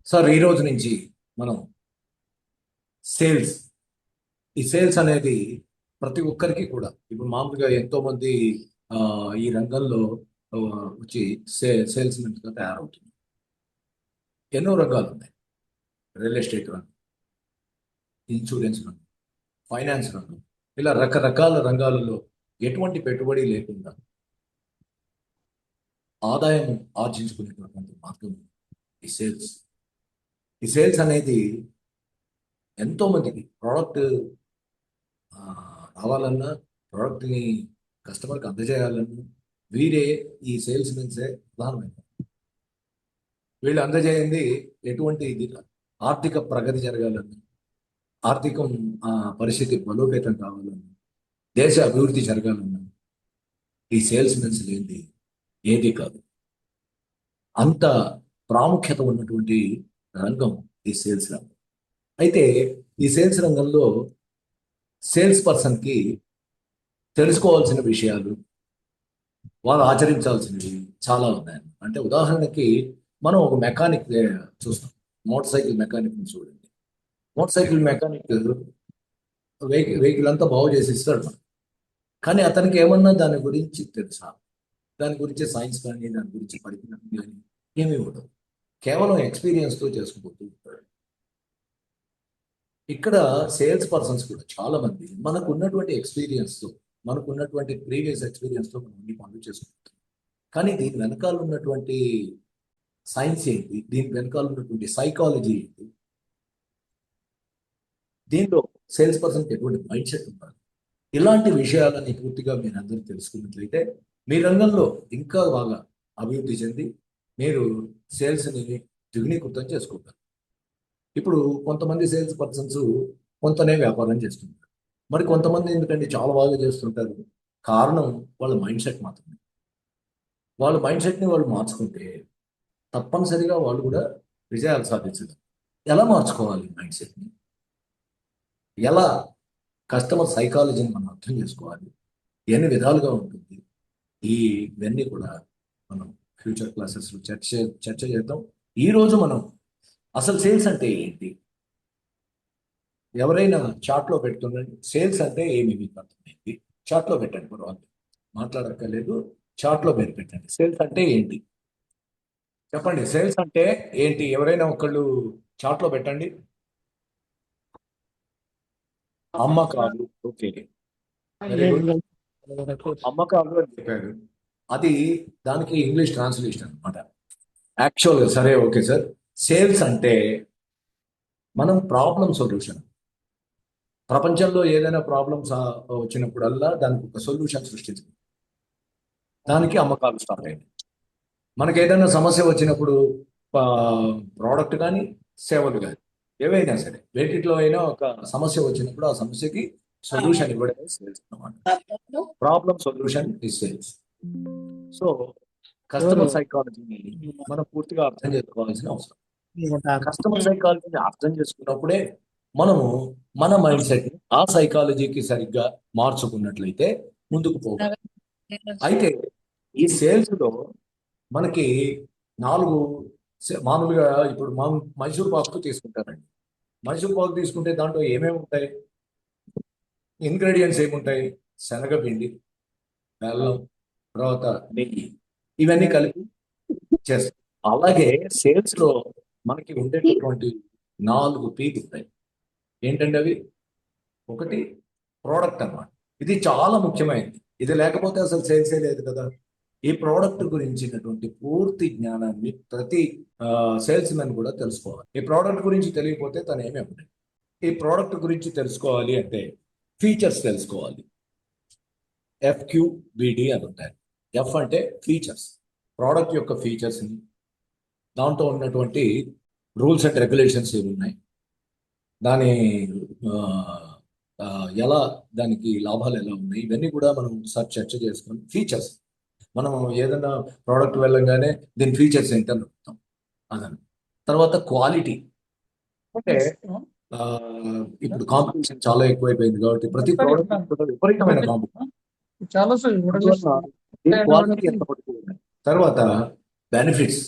Sir ఈ రోజు నుంచి మనం సేల్స్ ఈ సేల్స్ అనేది ప్రతి ఒక్కరికి కూడా ఇప్పుడు మామూలుగా ఎంతో మంది ఆ, ఈ రంగంలో ఆ, వచ్చి సేల్స్ మెన్గా తయారవుతుంది. ఎన్నో రంగాలు ఉన్నాయి. రియల్ ఎస్టేట్ రంగం, ఇన్సూరెన్స్ రంగం, ఫైనాన్స్ రంగం, ఇలా రకరకాల రంగాలలో ఎటువంటి పెట్టుబడి లేకుండా ఆదాయం ఆర్జించుకునేటటువంటి మార్గం ఈ సేల్స్. ఈ సేల్స్ అనేది ఎంతో మందికి ప్రోడక్ట్ రావాలన్నా, ప్రోడక్ట్ని కస్టమర్కి అందజేయాలన్నా వీరే ఈ సేల్స్ మెన్సే ప్రధానమైన. వీళ్ళు అందజేయండి ఎటువంటి ఇది కాదు. ఆర్థిక ప్రగతి జరగాలన్నా, ఆర్థికం పరిస్థితి బలోపేతం కావాలన్నా, దేశ అభివృద్ధి జరగాలన్నా ఈ సేల్స్ మెన్స్ లేనిది ఏది కాదు. అంత ప్రాముఖ్యత ఉన్నటువంటి రంగం ఈ సేల్స్ రంగం. అయితే ఈ సేల్స్ రంగంలో సేల్స్ పర్సన్కి తెలుసుకోవాల్సిన విషయాలు, వాళ్ళు ఆచరించాల్సినవి చాలా ఉన్నాయి. అంటే ఉదాహరణకి మనం ఒక మెకానిక్ చూస్తాం. మోటార్ సైకిల్ మెకానిక్ చూడండి. మోటార్ సైకిల్ మెకానిక్ వెహికల్ అంతా బాగు చేసి ఇస్తాడు మనకు. కానీ అతనికి ఏమన్నా దాని గురించి తెలుసా? దాని గురించి సైన్స్ కానీ దాని గురించి పరిజ్ఞానం కానీ ఏమీ ఉండదు. కేవలం ఎక్స్పీరియన్స్తో చేసుకుపోతూ ఉంటాడు. ఇక్కడ సేల్స్ పర్సన్స్ కూడా చాలా మంది మనకు ఉన్నటువంటి ఎక్స్పీరియన్స్తో, మనకు ఉన్నటువంటి ప్రీవియస్ ఎక్స్పీరియన్స్తో మనం అన్ని పనులు చేసుకుంటాం. కానీ దీని వెనకాల ఉన్నటువంటి సైన్స్ ఏంటి, దీని వెనకాల ఉన్నటువంటి సైకాలజీ ఏంటి, దీనిలో సేల్స్ పర్సన్కి ఎటువంటి మైండ్ సెట్ ఉండాలి, ఇలాంటి విషయాలని పూర్తిగా మీరు అందరూ తెలుసుకున్నట్లయితే మీ రంగంలో ఇంకా బాగా అభివృద్ధి చెంది మీరు సేల్స్ని ద్విగుణీకృతం చేసుకుంటారు. ఇప్పుడు కొంతమంది సేల్స్ పర్సన్స్ కొంతనే వ్యాపారం చేస్తుంటారు. మరి కొంతమంది ఎందుకంటే చాలా బాగా చేస్తుంటారు. కారణం వాళ్ళ మైండ్ సెట్ మాత్రమే. వాళ్ళ మైండ్ సెట్ని వాళ్ళు మార్చుకుంటే తప్పనిసరిగా వాళ్ళు కూడా విజయాలు సాధించగలరు. ఎలా మార్చుకోవాలి మైండ్ సెట్ని? ఎలా కస్టమర్ సైకాలజీని మనం అర్థం చేసుకోవాలి? ఎన్ని విధాలుగా ఉంటుంది? ఇవన్నీ కూడా మనం ఫ్యూచర్ క్లాసెస్లో చర్చ చేద్దాం. ఈరోజు మనం అసలు సేల్స్ అంటే ఏంటి, ఎవరైనా చాట్లో పెడుతుండండి. సేల్స్ అంటే ఏమి మీకు అర్థమైంది? చాట్లో పెట్టండి, పర్వాలేదు, మాట్లాడక్కర్లేదు. చాట్లో పేరు పెట్టండి. సేల్స్ అంటే ఏంటి చెప్పండి. సేల్స్ అంటే ఏంటి? ఎవరైనా ఒకళ్ళు చాట్లో పెట్టండి. అమ్మకాలు. Okay, very good. అమ్మకాలు అని చెప్పాడు. అది దానికి ఇంగ్లీష్ ట్రాన్స్లేషన్ అనమాట. యాక్చువల్గా సరే, ఓకే సార్. సేల్స్ అంటే మనం ప్రాబ్లం సొల్యూషన్. ప్రపంచంలో ఏదైనా ప్రాబ్లమ్స్ వచ్చినప్పుడల్లా దానికి ఒక సొల్యూషన్ సృష్టించడం, దానికి అమ్మకాలు స్టార్ట్ అయింది. మనకి ఏదైనా సమస్య వచ్చినప్పుడు ప్రోడక్ట్ కానీ సేవలు కానీ ఏవైనా సరే వేటిలో అయినా ఒక సమస్య వచ్చినప్పుడు ఆ సమస్యకి సొల్యూషన్ ఇవ్వడమే సేల్స్ అన్నమాట. Problem solution is sales. So customer సైకాలజీని మనం పూర్తిగా అర్థం చేసుకోవాల్సిన అవసరం. కస్టమర్ సైకాలజీని అర్థం చేసుకున్నప్పుడే మనము మన మైండ్ సెట్ ఆ సైకాలజీకి సరిగ్గా మార్చుకున్నట్లయితే ముందుకు పోవాలి. అయితే ఈ సేల్స్ లో మనకి నాలుగు మామూలుగా ఇప్పుడు మైసూర్ పాకు తీసుకుంటారండి. మైసూర్ పాకు తీసుకుంటే దాంట్లో ఏమేమి ఉంటాయి? ఇంగ్రీడియంట్స్ ఏముంటాయి? శనగపిండి, బెల్లం, తర్వాత నెయ్యి, ఇవన్నీ కలిపి చేస్తాం. అలాగే సేల్స్ లో మనకి ఉండేటటువంటి 4 పీలు ఉంటాయి. ఏంటంటే అవి, ఒకటి ప్రోడక్ట్ అన్నమాట. ఇది చాలా ముఖ్యమైనది. ఇది లేకపోతే అసలు సేల్సే లేదు కదా. ఈ ప్రోడక్ట్ గురించినటువంటి పూర్తి జ్ఞానాన్ని ప్రతి సేల్స్ మెన్ కూడా తెలుసుకోవాలి. ఈ ప్రోడక్ట్ గురించి తెలియకపోతే తను ఏమీ అవ్వదు. ఈ ప్రోడక్ట్ గురించి తెలుసుకోవాలి అంటే ఫీచర్స్ తెలుసుకోవాలి. FQBD అని ఉంటాయి. ఎఫ్ అంటే ఫీచర్స్, ప్రోడక్ట్ యొక్క ఫీచర్స్ని, దాంట్లో ఉన్నటువంటి రూల్స్ అండ్ రెగ్యులేషన్స్ ఏమి ఉన్నాయి, దాని ఎలా, దానికి లాభాలు ఎలా ఉన్నాయి, ఇవన్నీ కూడా మనం చర్చ చేసుకొని ఫీచర్స్, మనం ఏదైనా ప్రోడక్ట్ వెళ్ళంగానే దీని ఫీచర్స్ ఏంటని అడుగుతాం. అదని తర్వాత క్వాలిటీ అంటే ఇప్పుడు కాంపిటీషన్ చాలా ఎక్కువైపోయింది కాబట్టి ప్రతి ప్రోడక్ట్ విపరీతమైన కాంపిటీషన్. చాలా క్వాలిటీ ఎంత పడుతుంది. తర్వాత బెనిఫిట్స్,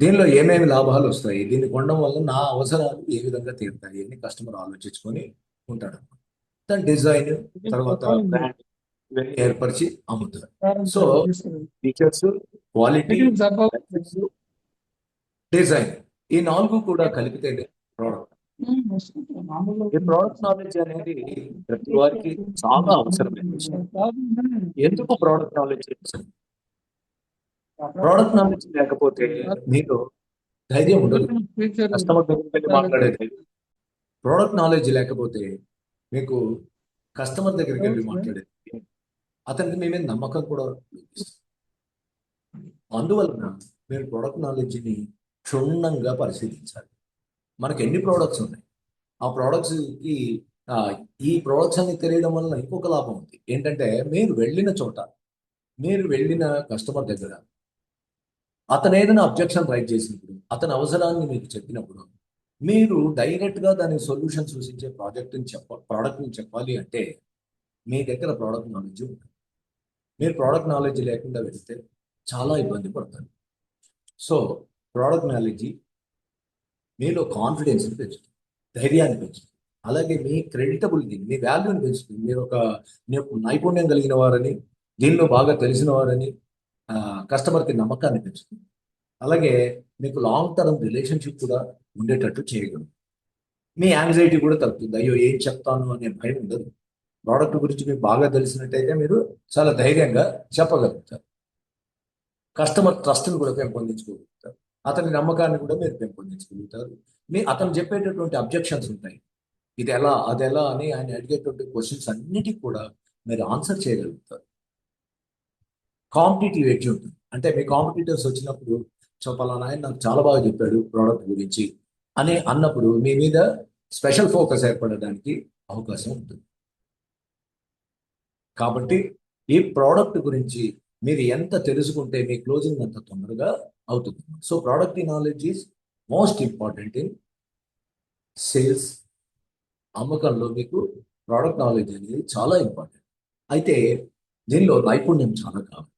దీనిలో ఏమేమి లాభాలు వస్తాయి, దీన్ని కొనడం వల్ల నా అవసరాలు ఏ విధంగా తీరుతాయి అని కస్టమర్ ఆలోచించుకొని ఉంటాడు. దాని డిజైన్, తర్వాత బ్రాండ్ ఇవన్నీ ఏర్పరిచి అమ్ముతారు. సో ఫీచర్స్, క్వాలిటీ, డిజైన్, ఈ నాలుగు కూడా కలిపితేనే ప్రోడక్ట్. ఈ ప్రోడక్ట్ నాలెడ్జ్ అనేది ప్రతి వారికి చాలా అవసరమైన విషయం. ఎందుకు ప్రోడక్ట్ నాలెడ్జ్ అవసరం? ప్రోడక్ట్ నాలెడ్జ్ లేకపోతే మీరు ధైర్యం ఉండదు, కస్టమర్ దగ్గరికి వెళ్ళి మాట్లాడేది. ప్రోడక్ట్ నాలెడ్జ్ లేకపోతే మీకు కస్టమర్ దగ్గరికి వెళ్ళి మాట్లాడేది, అతనికి మీ మీద నమ్మకం కూడా లోపిస్తుంది. అందువలన మీరు ప్రోడక్ట్ నాలెడ్జ్ని క్షుణ్ణంగా పరిశీలించాలి. మనకి ఎన్ని ప్రోడక్ట్స్ ఉన్నాయి, ఆ ప్రోడక్ట్స్కి ఈ ప్రోడక్ట్స్ అన్ని తెలియడం వల్ల ఇంకొక లాభం ఉంది. ఏంటంటే మీరు వెళ్ళిన చోట, మీరు వెళ్ళిన కస్టమర్ దగ్గర అతను ఏదైనా అబ్జెక్షన్ రైట్ చేసినప్పుడు, అతని అవసరాన్ని మీకు చెప్పినప్పుడు, మీరు డైరెక్ట్గా దాని సొల్యూషన్ సూచించే ప్రోడక్ట్ని చెప్పాలి అంటే మీ దగ్గర ప్రోడక్ట్ నాలెడ్జ్ ఉంటుంది. మీరు ప్రోడక్ట్ నాలెడ్జ్ లేకుండా వెళ్తే చాలా ఇబ్బంది పడతారు. సో ప్రోడక్ట్ నాలెడ్జ్ మీలో కాన్ఫిడెన్స్ని పెంచుతుంది, ధైర్యాన్ని పెంచుతుంది, అలాగే మీ క్రెడిటబిలిటీ, మీ వాల్యూని పెంచుతుంది. మీరు ఒక నైపుణ్యం కలిగిన వారని, దీనిలో బాగా తెలిసిన వారని కస్టమర్కి నమ్మకాన్ని పెంచుతుంది. అలాగే మీకు లాంగ్ టర్మ్ రిలేషన్షిప్ కూడా ఉండేటట్టు చేయగలరు. మీ యాంగ్జైటీ కూడా తగ్గుతుంది. అయ్యో ఏం చెప్తాను అనే భయం ఉండదు. ప్రోడక్ట్ గురించి మీకు బాగా తెలిసినట్టయితే మీరు చాలా ధైర్యంగా చెప్పగలుగుతారు. కస్టమర్ ట్రస్ట్ని కూడా పెంపొందించుకోగలుగుతారు, అతని నమ్మకాన్ని కూడా మీరు పెంపొందించగలుగుతారు. అతను చెప్పేటటువంటి అబ్జెక్షన్స్ ఉంటాయి, ఇది ఎలా అది ఎలా అని ఆయన అడిగేటువంటి క్వశ్చన్స్ అన్నిటికీ కూడా మీరు ఆన్సర్ చేయగలుగుతారు. కాంపిటేటివ్ ఎడ్జ్ ఉంటుంది. అంటే మీ కాంపిటీటర్స్ వచ్చినప్పుడు, సో పలానా ఆయన నాకు చాలా బాగా చెప్పాడు ప్రోడక్ట్ గురించి అని అన్నప్పుడు మీ మీద స్పెషల్ ఫోకస్ ఏర్పడడానికి అవకాశం ఉంటుంది. కాబట్టి ఈ ప్రోడక్ట్ గురించి మీరు ఎంత తెలుసుకుంటే మీ క్లోజింగ్ అంత తొందరగా అవుతుంది. So product knowledge is most important in sales. అమ్మకంలో మీకు ప్రోడక్ట్ నాలెడ్జ్ అనేది చాలా ఇంపార్టెంట్. అయితే దీనిలో నైపుణ్యం చాలా కావాలి.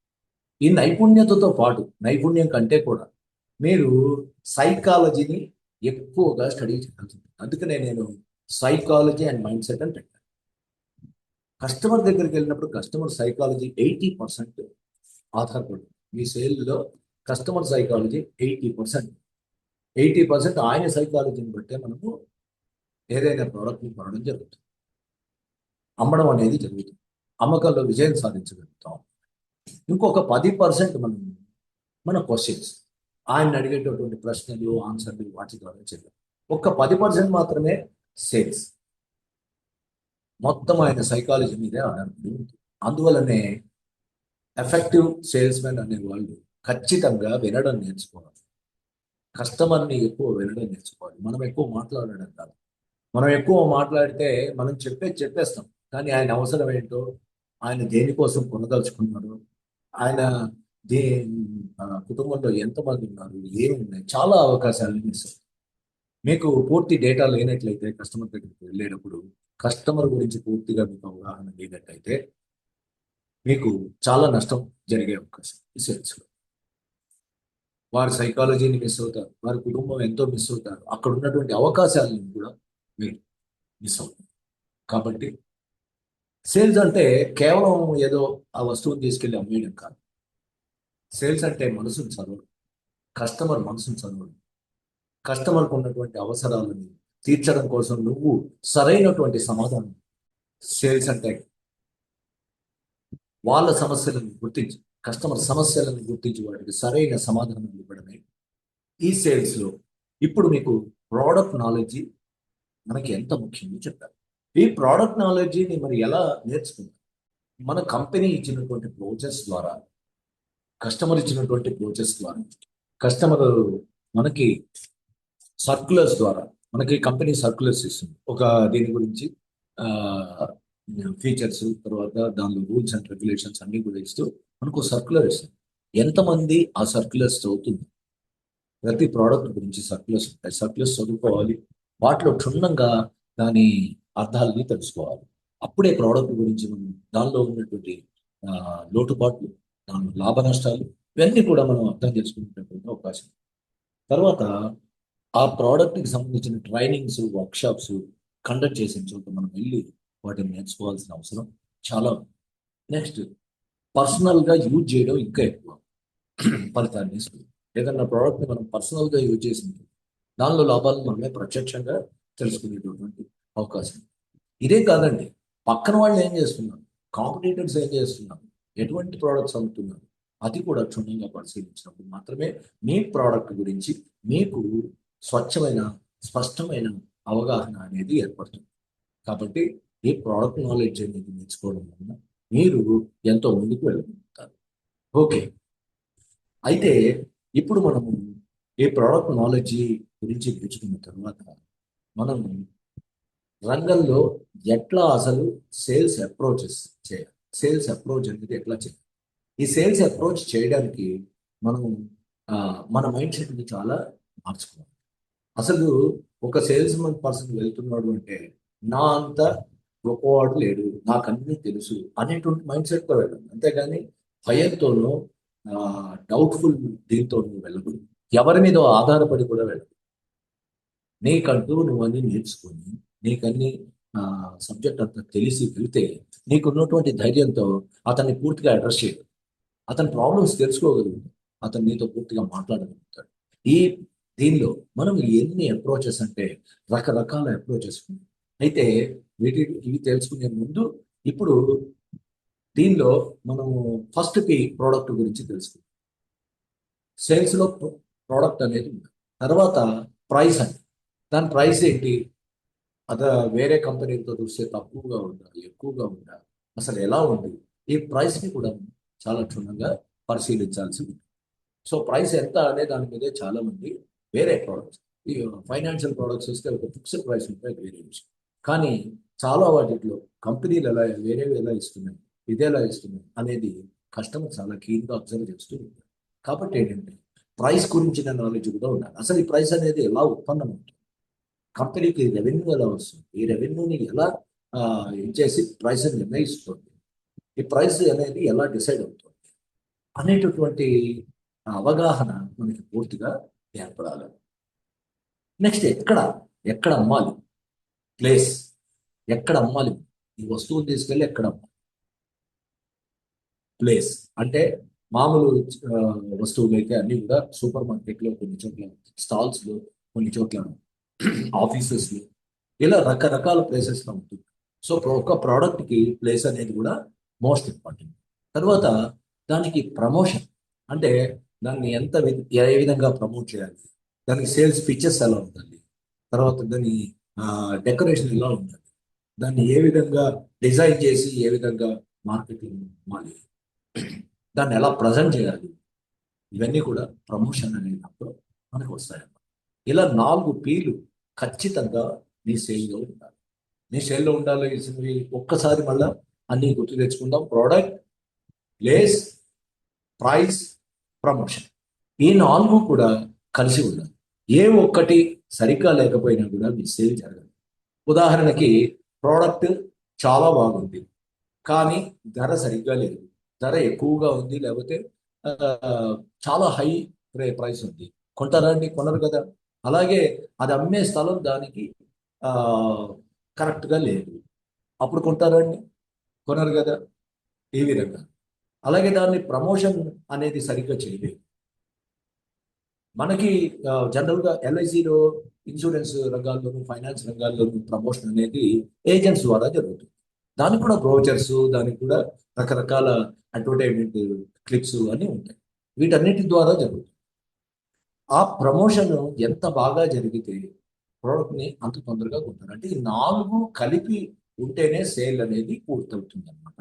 ఈ నైపుణ్యతతో పాటు, నైపుణ్యం కంటే కూడా మీరు సైకాలజీని ఎక్కువగా స్టడీ చేయాల్సి ఉంటుంది. అందుకనే నేను సైకాలజీ అండ్ మైండ్ సెట్ అని పెట్టాను. కస్టమర్ దగ్గరికి వెళ్ళినప్పుడు కస్టమర్ సైకాలజీ 80% ఆధారపడుతుంది. మీ సేల్లో కస్టమర్ సైకాలజీ 80%. 80% ఆయన సైకాలజీని బట్టే మనము ఏదైనా ప్రోడక్ట్ని కొనడం జరుగుతుంది, అమ్మడం అనేది జరుగుతుంది, అమ్మకాల్లో విజయం సాధించగలుగుతాం. ఇంకొక 10% మన క్వశ్చన్స్, ఆయన అడిగేటటువంటి ప్రశ్నలు, ఆన్సర్లు, వాటి ద్వారా చేద్దాం. ఒక్క 10% మాత్రమే సేల్స్. మొత్తం ఆయన సైకాలజీ మీదే ఆధారపడి ఉంటుంది. అందువల్లనే ఎఫెక్టివ్ సేల్స్ మెన్ అనే వాళ్ళు ఖచ్చితంగా వినడం నేర్చుకోవాలి. కస్టమర్ని ఎక్కువ వినడం నేర్చుకోవాలి. మనం ఎక్కువ మాట్లాడడం కాదు. మనం ఎక్కువ మాట్లాడితే మనం చెప్పేస్తాం, కానీ ఆయన అవసరం ఏంటో, ఆయన దేనికోసం కొనదలుచుకున్నాడు, ఆయన దే కుటుంబంలో ఎంతమంది ఉన్నారు, ఏమున్నాయి, చాలా అవకాశాలు మిస్ అవుతాయి. మీకు పూర్తి డేటా లేనట్లయితే కస్టమర్ దగ్గరికి వెళ్ళేటప్పుడు, కస్టమర్ గురించి పూర్తిగా మీకు అవగాహన లేనట్లయితే మీకు చాలా నష్టం జరిగే అవకాశం సేల్స్లో. వారి సైకాలజీని మిస్ అవుతారు, వారి కుటుంబం ఎంతో మిస్ అవుతారు, అక్కడ ఉన్నటువంటి అవకాశాలను కూడా మీరు మిస్ అవుతారు. కాబట్టి సేల్స్ అంటే కేవలం ఏదో ఆ వస్తువుని తీసుకెళ్ళి అమ్మేయడం కాదు. సేల్స్ అంటే మనసును చదవడం, కస్టమర్ మనసును చదవడం, కస్టమర్కు ఉన్నటువంటి అవసరాలను తీర్చడం కోసం నువ్వు సరైనటువంటి సమాధానం. సేల్స్ అంటే వాళ్ళ సమస్యలను గుర్తించి, కస్టమర్ సమస్యలను గుర్తించి వాటికి సరైన సమాధానం ఇవ్వడమే ఈ సేల్స్లో. ఇప్పుడు మీకు ప్రోడక్ట్ నాలెడ్జి మనకి ఎంత ముఖ్యమో చెప్పారు. ఈ ప్రోడక్ట్ నాలెడ్జిని మరి ఎలా నేర్చుకుంటాం? మన కంపెనీ ఇచ్చినటువంటి ప్రోసెస్ ద్వారా, కస్టమర్ ఇచ్చినటువంటి ప్రోసెస్ ద్వారా, కస్టమర్ మనకి సర్క్యులర్స్ ద్వారా, మనకి కంపెనీ సర్క్యులర్స్ ఇస్తుంది ఒక దీని గురించి, ఫీచర్స్, తర్వాత దానిలో రూల్స్ అండ్ రెగ్యులేషన్స్ అన్ని కూడా ఇస్తూ మనకు సర్క్యులర్ ఇస్తుంది. ఎంతమంది ఆ సర్క్యులర్స్ చదువుతుంది? ప్రతి ప్రోడక్ట్ గురించి సర్క్యులర్స్ ఉంటాయి. సర్క్యులర్స్ చదువుకోవాలి, వాటిలో క్షుణ్ణంగా దాని అర్థాలని తెలుసుకోవాలి. అప్పుడే ప్రోడక్ట్ గురించి మనం దానిలో ఉన్నటువంటి లోటుపాట్లు, దాని లాభ నష్టాలు, ఇవన్నీ కూడా మనం అర్థం చేసుకునేటటువంటి అవకాశం. తర్వాత ఆ ప్రోడక్ట్కి సంబంధించిన ట్రైనింగ్స్, వర్క్షాప్స్ కండక్ట్ చేసిన చోట మనం వెళ్ళి వాటిని నేర్చుకోవాల్సిన అవసరం చాలా ఉంది. నెక్స్ట్, పర్సనల్గా యూజ్ చేయడం ఇంకా ఎక్కువ ఫలితాన్ని ఇస్తుంది. ఏదన్నా ప్రోడక్ట్ని మనం పర్సనల్గా యూజ్ చేసింది దానిలో లాభాలను మనమే ప్రత్యక్షంగా తెలుసుకునేటటువంటి అవకాశం. ఇదే కాదండి, పక్కన వాళ్ళు ఏం చేస్తున్నారు, కాంపిటీటర్స్ ఏం చేస్తున్నారు, ఎటువంటి ప్రోడక్ట్స్ అమ్ముతున్నారు, అది కూడా క్షుణ్ణంగా పరిశీలించినప్పుడు మాత్రమే మీ ప్రోడక్ట్ గురించి మీకు స్వచ్ఛమైన, స్పష్టమైన అవగాహన అనేది ఏర్పడుతుంది. కాబట్టి ఈ ప్రోడక్ట్ నాలెడ్జ్ అనేది నేర్చుకోవడం వలన మీరు ఎంతో ముందుకు వెళ్ళగలుగుతారు. ఓకే, అయితే ఇప్పుడు మనము ఈ ప్రోడక్ట్ నాలెడ్జ్ గురించి నేర్చుకున్న తర్వాత మనం రంగంలో ఎట్లా అసలు సేల్స్ అప్రోచెస్ చేయాలి, సేల్స్ అప్రోచ్ అనేది ఎట్లా చేయాలి, ఈ సేల్స్ అప్రోచ్ చేయడానికి మనం మన మైండ్ సెట్ని చాలా మార్చుకోవాలి. అసలు ఒక సేల్స్ పర్సన్ వెళ్తున్నాడు అంటే నా అంత గొప్పవాడు లేడు, నాకు అన్నీ తెలుసు అనేటువంటి మైండ్ సెట్తో వెళ్ళాలి. అంతేగాని భయంతోనూ డౌట్ఫుల్ దీంతో వెళ్ళకూడదు. ఎవరి మీద ఆధారపడి కూడా వెళ్ళదు. నీకంటూ నువ్వు అన్ని నేర్చుకొని నీకన్నీ సబ్జెక్ట్ అంతా తెలిసి వెళ్తే నీకున్నటువంటి ధైర్యంతో అతన్ని పూర్తిగా అడ్రస్ చేయడు. అతని ప్రాబ్లమ్స్ తెలుసుకోగలుగుతాడు. అతను నీతో పూర్తిగా మాట్లాడగలుగుతాడు. ఈ దీనిలో మనం ఎన్ని అప్రోచెస్ అంటే రకరకాల అప్రోచెస్ ఉన్నాయి. అయితే ఇవి తెలుసుకునే ముందు ఇప్పుడు దీనిలో మనము ఫస్ట్కి ప్రోడక్ట్ గురించి తెలుసుకుందాం. సేల్స్లో ప్రోడక్ట్ అనేది ఉంది. తర్వాత ప్రైస్ అని, దాని ప్రైస్ ఏంటి, అదే వేరే కంపెనీలతో చూస్తే తక్కువగా ఉందా, ఎక్కువగా ఉందా, అసలు ఎలా ఉంది, ఈ ప్రైస్ని కూడా చాలా క్షుణ్ణంగా పరిశీలించాల్సి ఉంది. సో ప్రైస్ ఎంత అనే దాని మీదే చాలా మంది వేరే ప్రోడక్ట్స్, ఈ ఫైనాన్షియల్ ప్రోడక్ట్స్ వస్తే ఒక ఫిక్స్డ్ ప్రైస్ ఉంటాయి, వేరే విషయం. కానీ చాలా వాటిలో కంపెనీలు వేరేవి ఎలా ఇస్తున్నాయి, ఇది ఎలా ఇస్తున్నాయి అనేది కస్టమర్ చాలా కీన్గా అబ్జర్వ్ చేస్తూ ఉంటారు. కాబట్టి ఏంటంటే ప్రైస్ గురించిన నాలెడ్జ్ కూడా ఉండాలి. అసలు ఈ ప్రైస్ అనేది ఎలా ఉత్పన్నం అవుతుంది, కంపెనీకి రెవెన్యూ ఎలా వస్తుంది, ఈ రెవెన్యూని ఎలా ఇచ్చేసి ప్రైస్ నిర్ణయిస్తుంది, ఈ ప్రైస్ అనేది ఎలా డిసైడ్ అవుతుంది అనేటటువంటి అవగాహన మనకి పూర్తిగా ఏర్పడాలి. నెక్స్ట్, ఎక్కడ అమ్మాలి, ప్లేస్, ఎక్కడ అమ్మాలి, ఈ వస్తువుని తీసుకెళ్ళి ఎక్కడ అమ్మాలి. ప్లేస్ అంటే మామూలు వస్తువులు అయితే అన్ని కూడా సూపర్ మార్కెట్లో కొన్ని చోట్ల, స్టాల్స్లో కొన్ని చోట్ల, ఆఫీసెస్లో, ఇలా రకరకాల ప్లేసెస్లో ఉంటుంది. సో ఒక ప్రోడక్ట్కి ప్లేస్ అనేది కూడా మోస్ట్ ఇంపార్టెంట్. తర్వాత దానికి ప్రమోషన్ అంటే దాన్ని ఏ విధంగా ప్రమోట్ చేయాలి, దానికి సేల్స్ పిక్చర్స్ ఎలా ఉండాలి, తర్వాత దాని డెకరేషన్ ఎలా ఉండాలి, దాన్ని ఏ విధంగా డిజైన్ చేసి ఏ విధంగా మార్కెటింగ్ ఇవ్వాలి, దాన్ని ఎలా ప్రజెంట్ చేయాలి, ఇవన్నీ కూడా ప్రమోషన్ అనేటప్పుడు మనకు వస్తాయన్నమాట. ఇలా 4 Pలు ఖచ్చితంగా నీ సేల్లో ఉండాలి. నీ సేల్లో ఉండాల్సినవి ఒక్కసారి మళ్ళా అన్ని గుర్తు తెచ్చుకుందాం. ప్రోడక్ట్, ప్లేస్, ప్రైస్, ప్రమోషన్, ఈ 4 కూడా కలిసి ఉండాలి. ఏ ఒక్కటి సరిగ్గా లేకపోయినా కూడా మీ సేల్ జరగదు. ఉదాహరణకి ప్రోడక్ట్ చాలా బాగుంది కానీ ధర సరిగ్గా లేదు, ధర ఎక్కువగా ఉంది, లేకపోతే ఆ, చాలా హై ప్రైస్ ఉంది, కొంటారా అండి? కొనరు కదా. అలాగే అది అమ్మే స్థలం దానికి ఆ, కరెక్ట్గా లేదు, అప్పుడు కొంటారా అండి? కొనరు కదా. ఈ విధంగా అలాగే దాన్ని ప్రమోషన్ అనేది సరిగ్గా చేయలేదు. మనకి జనరల్గా ఎల్ఐసిలో, ఇన్సూరెన్స్ రంగాల్లోనూ, ఫైనాన్స్ రంగాల్లోనూ ప్రమోషన్ అనేది ఏజెంట్స్ ద్వారా జరుగుతుంది. దానికి కూడా బ్రోచర్స్, దానికి కూడా రకరకాల అడ్వర్టైజ్మెంట్ క్లిప్స్ అన్నీ ఉంటాయి. వీటన్నిటి ద్వారా జరుగుతుంది. ఆ ప్రమోషన్ ఎంత బాగా జరిగితే ప్రోడక్ట్ని అంత తొందరగా కొంటారు. అంటే ఈ 4 కలిపి ఉంటేనే సేల్ అనేది పూర్తవుతుంది అనమాట.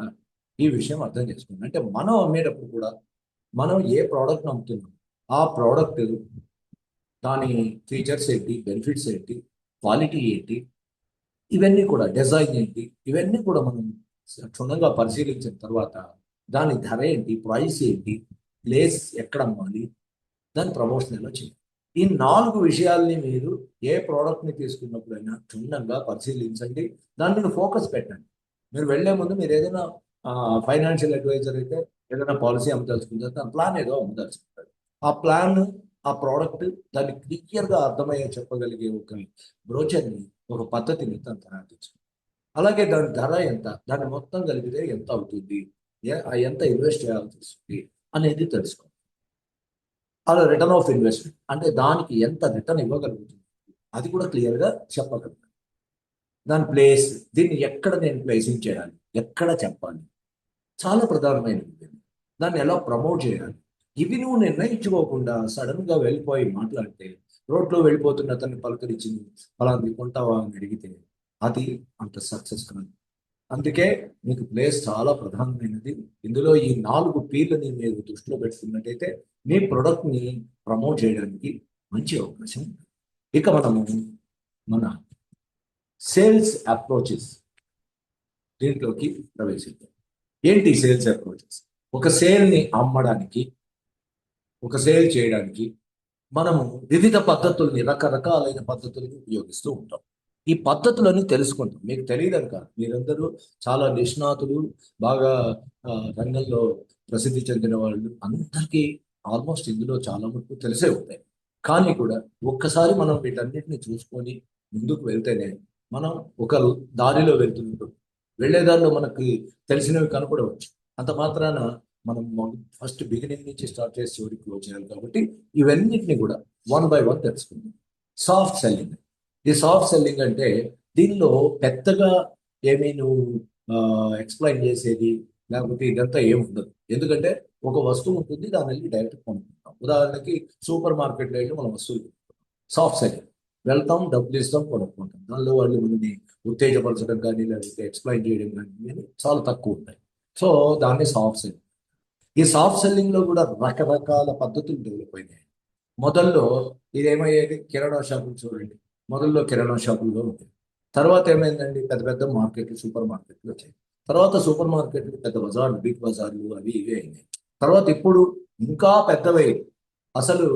ఈ విషయం అర్థం చేసుకోండి. అంటే మనం అమ్మేటప్పుడు కూడా మనం ఏ ప్రోడక్ట్ అమ్ముతున్నాం, ఆ ప్రోడక్ట్ దాని ఫీచర్స్ ఏంటి, బెనిఫిట్స్ ఏంటి, క్వాలిటీ ఏంటి, ఇవన్నీ కూడా డిజైన్ ఏంటి, ఇవన్నీ కూడా మనం క్షుణ్ణంగా పరిశీలించిన తర్వాత దాని ధర ఏంటి, ప్రైస్ ఏంటి, ప్లేస్ ఎక్కడ అమ్మాలి, దాని ప్రమోషన్ ఎలా చేయాలి, ఈ 4 విషయాల్ని మీరు ఏ ప్రోడక్ట్ని తీసుకున్నప్పుడైనా క్షుణ్ణంగా పరిశీలించండి. దాని మీద ఫోకస్ పెట్టండి. మీరు వెళ్లే ముందు మీరు ఏదైనా ఫైనాన్షియల్ అడ్వైజర్ అయితే ఏదైనా పాలసీ అమ్మదలుచుకుంటారు, దాని ప్లాన్ ఏదో అమ్మదలుచుకుంటారు. ఆ ప్లాన్ ఆ ప్రోడక్ట్ దాన్ని క్లియర్గా అర్థమయ్యే చెప్పగలిగే ఒక బ్రోచర్ని, ఒక పద్ధతిని తను తయారు చేస్తుంది. అలాగే దాని ధర ఎంత, దాన్ని మొత్తం కలిపితే ఎంత అవుతుంది, ఎంత ఇన్వెస్ట్ చేయాల్సి వస్తుంది అనేది తెలుసుకోవాలి. అలా రిటర్న్ ఆఫ్ ఇన్వెస్ట్మెంట్ అంటే దానికి ఎంత రిటర్న్ ఇవ్వగలుగుతుంది అది కూడా క్లియర్గా చెప్పగలుగుతాం. దాని ప్లేస్, దీన్ని ఎక్కడ నేను ప్లేసింగ్ చేయాలి, ఎక్కడ చెప్పాలి, చాలా ప్రధానమైనది. దాన్ని ఎలా ప్రమోట్ చేయాలి, ఇవి నువ్వు నిర్ణయించుకోకుండా సడన్ గా వెళ్ళిపోయి మాట్లాడితే, రోడ్లో వెళ్ళిపోతున్న అతన్ని పలకరించి అలాంటి కొంటావా అని అడిగితే అది అంత సక్సెస్ కాదు. అందుకే మీకు ప్లేస్ చాలా ప్రధానమైనది. ఇందులో ఈ 4 పీర్లని మీరు దృష్టిలో పెట్టుకున్నట్టయితే మీ ప్రొడక్ట్ని ప్రమోట్ చేయడానికి మంచి అవకాశం ఉంది. ఇక మనము మన సేల్స్ అప్రోచెస్ దీంట్లోకి ప్రవేశిద్దాం. ఏంటి సేల్స్ అప్రోచెస్? ఒక సేల్ని అమ్మడానికి, ఒక సేల్ చేయడానికి మనము వివిధ పద్ధతుల్ని, రకరకాలైన పద్ధతుల్ని ఉపయోగిస్తూ ఉంటాం. ఈ పద్ధతులని తెలుసుకుంటాం. మీకు తెలియదని కాదు, మీరందరూ చాలా నిష్ణాతులు, బాగా రంగంలో ప్రసిద్ధి చెందిన వాళ్ళు, అందరికీ ఆల్మోస్ట్ ఇందులో చాలా మటుకు తెలిసే ఉంటాయి. కానీ కూడా ఒక్కసారి మనం వీటన్నిటిని చూసుకొని ముందుకు వెళ్తేనే మనం ఒక దారిలో వెళ్తున్నట్టు, వెళ్ళేదారిలో మనకి తెలిసినవి కనపడవచ్చు. అంత మాత్రాన మనం ఫస్ట్ బిగినింగ్ నుంచి స్టార్ట్ చేసి చివరికి క్లోజ్ చేయాలి. కాబట్టి ఇవన్నిటిని కూడా వన్ బై వన్ తెలుసుకుందాం. Soft selling. ఈ సాఫ్ట్ సెల్లింగ్ అంటే దీనిలో పెద్దగా ఏమీ నువ్వు ఎక్స్ప్లెయిన్ చేసేది లేకపోతే ఇదంతా ఏమి ఉండదు. ఎందుకంటే ఒక వస్తువు ఉంటుంది, దాని వెళ్ళి డైరెక్ట్ కొనుక్కుంటాం. ఉదాహరణకి సూపర్ మార్కెట్లో వెళ్ళి మనం వస్తువులు సాఫ్ట్ సెల్లింగ్ వెళ్తాం, డబ్బులు ఇస్తాం, కొనుక్కుంటాం. దానిలో వాళ్ళు మనని ఉత్తేజపరచడం కానీ లేకపోతే ఎక్స్ప్లెయిన్ చేయడం కానీ చాలా తక్కువ ఉంటాయి. సో దాన్ని సాఫ్ట్ సెల్లింగ్. ఈ సాఫ్ట్ సెల్లింగ్ లో కూడా రకరకాల పద్ధతులు డెవలప్ అయినాయి. మొదల్లో ఇదేమయ్యేది, కిరాణా షాపులు చూడండి, మొదల్లో కిరాణా షాపుల్లో ఉంటాయి. తర్వాత ఏమైందండి, పెద్ద పెద్ద మార్కెట్లు, సూపర్ మార్కెట్లు వచ్చాయి. తర్వాత సూపర్ మార్కెట్లు పెద్ద బజార్లు, బిగ్ బజార్లు అవి ఇవి అయినాయి. తర్వాత ఇప్పుడు ఇంకా పెద్దవై అసలు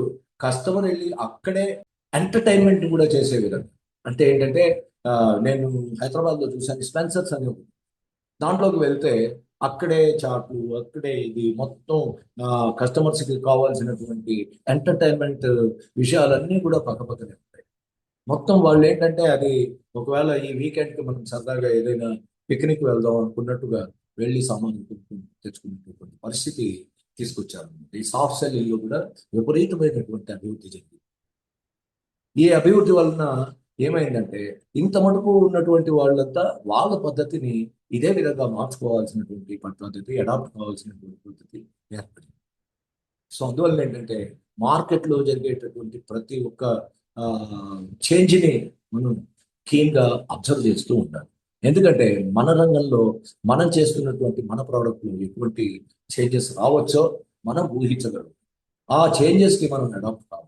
కస్టమర్ వెళ్ళి అక్కడే ఎంటర్టైన్మెంట్ కూడా చేసే విధంగా. అంటే ఏంటంటే నేను హైదరాబాద్లో చూశాను, స్పెన్సర్స్ అనే దాంట్లోకి వెళ్తే అక్కడే చాట్లు, అక్కడే ఇది మొత్తం కస్టమర్స్కి కావాల్సినటువంటి ఎంటర్టైన్మెంట్ విషయాలన్నీ కూడా పక్కపక్కనే ఉంటాయి. మొత్తం వాళ్ళు ఏంటంటే అది ఒకవేళ ఈ వీకెండ్కి మనం సరదాగా ఏదైనా పిక్నిక్ వెళ్దాం అనుకున్నట్టుగా వెళ్ళి సామాన్లు తెచ్చుకునేటటువంటి పరిస్థితి తీసుకొచ్చారు. ఈ సాఫ్ట్ సెల్లింగ్లో కూడా విపరీతమైనటువంటి అభివృద్ధి జరిగింది. ఈ అభివృద్ధి వలన ఏమైందంటే ఇంత మటుకు ఉన్నటువంటి వాళ్ళంతా వాళ్ళ పద్ధతిని ఇదే విధంగా మార్చుకోవాల్సినటువంటి పద్ధతి, అడాప్ట్ కావాల్సినటువంటి పద్ధతి ఏర్పడింది. సో అందువల్ల ఏంటంటే మార్కెట్లో జరిగేటటువంటి ప్రతి ఒక్క చేంజ్ని మనం కీన్గా అబ్జర్వ్ చేస్తూ ఉండాలి. ఎందుకంటే మన రంగంలో మనం చేస్తున్నటువంటి మన ప్రోడక్ట్లో ఎటువంటి చేంజెస్ రావచ్చో మనం ఊహించగలం. ఆ చేంజెస్కి మనం అడాప్ట్ కావాలి.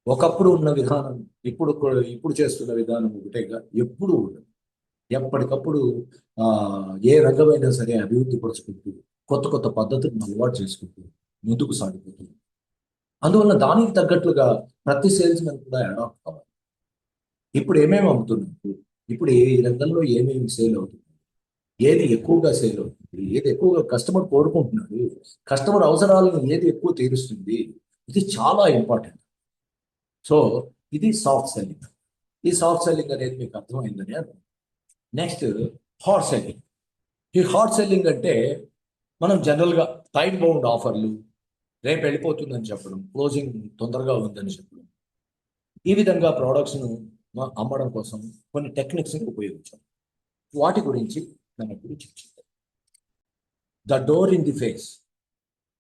ఒకప్పుడు ఉన్న విధానం ఇప్పుడు చేస్తున్న విధానం ఒకటేగా ఎప్పుడు ఉండదు. ఎప్పటికప్పుడు ఏ రంగమైనా సరే అభివృద్ధి పరుచుకుంటూ కొత్త కొత్త పద్ధతులను అలవాటు చేసుకుంటూ ముందుకు సాగిపోతుంది. అందువల్ల దానికి తగ్గట్లుగా ప్రతి సేల్స్ మెన్ కూడా అడాప్ట్ కావాలి. ఇప్పుడు ఏమేమి అమ్ముతున్నారు, ఇప్పుడు ఏ రంగంలో ఏమేమి సేల్ అవుతుంది, ఏది ఎక్కువగా సేల్ అవుతుంది, ఏది ఎక్కువగా కస్టమర్ కోరుకుంటున్నాడు, కస్టమర్ అవసరాలను ఏది ఎక్కువ తీరుస్తుంది, ఇది చాలా ఇంపార్టెంట్. సో ఇది సాఫ్ట్ సెల్లింగ్. ఈ సాఫ్ట్ సెల్లింగ్ అనేది మీకు అర్థమైందని అర్థం. Next hot selling. ఈ హాట్ సెల్లింగ్ అంటే మనం జనరల్గా టైం బౌండ్ ఆఫర్లు, రేపు వెళ్ళిపోతుందని చెప్పడం, క్లోజింగ్ తొందరగా ఉందని చెప్పడం, ఈ విధంగా ప్రోడక్ట్స్ను అమ్మడం కోసం కొన్ని టెక్నిక్స్ని ఉపయోగించాం. వాటి గురించి మనం ఇప్పుడు చర్చిద్దాం. The door in the face.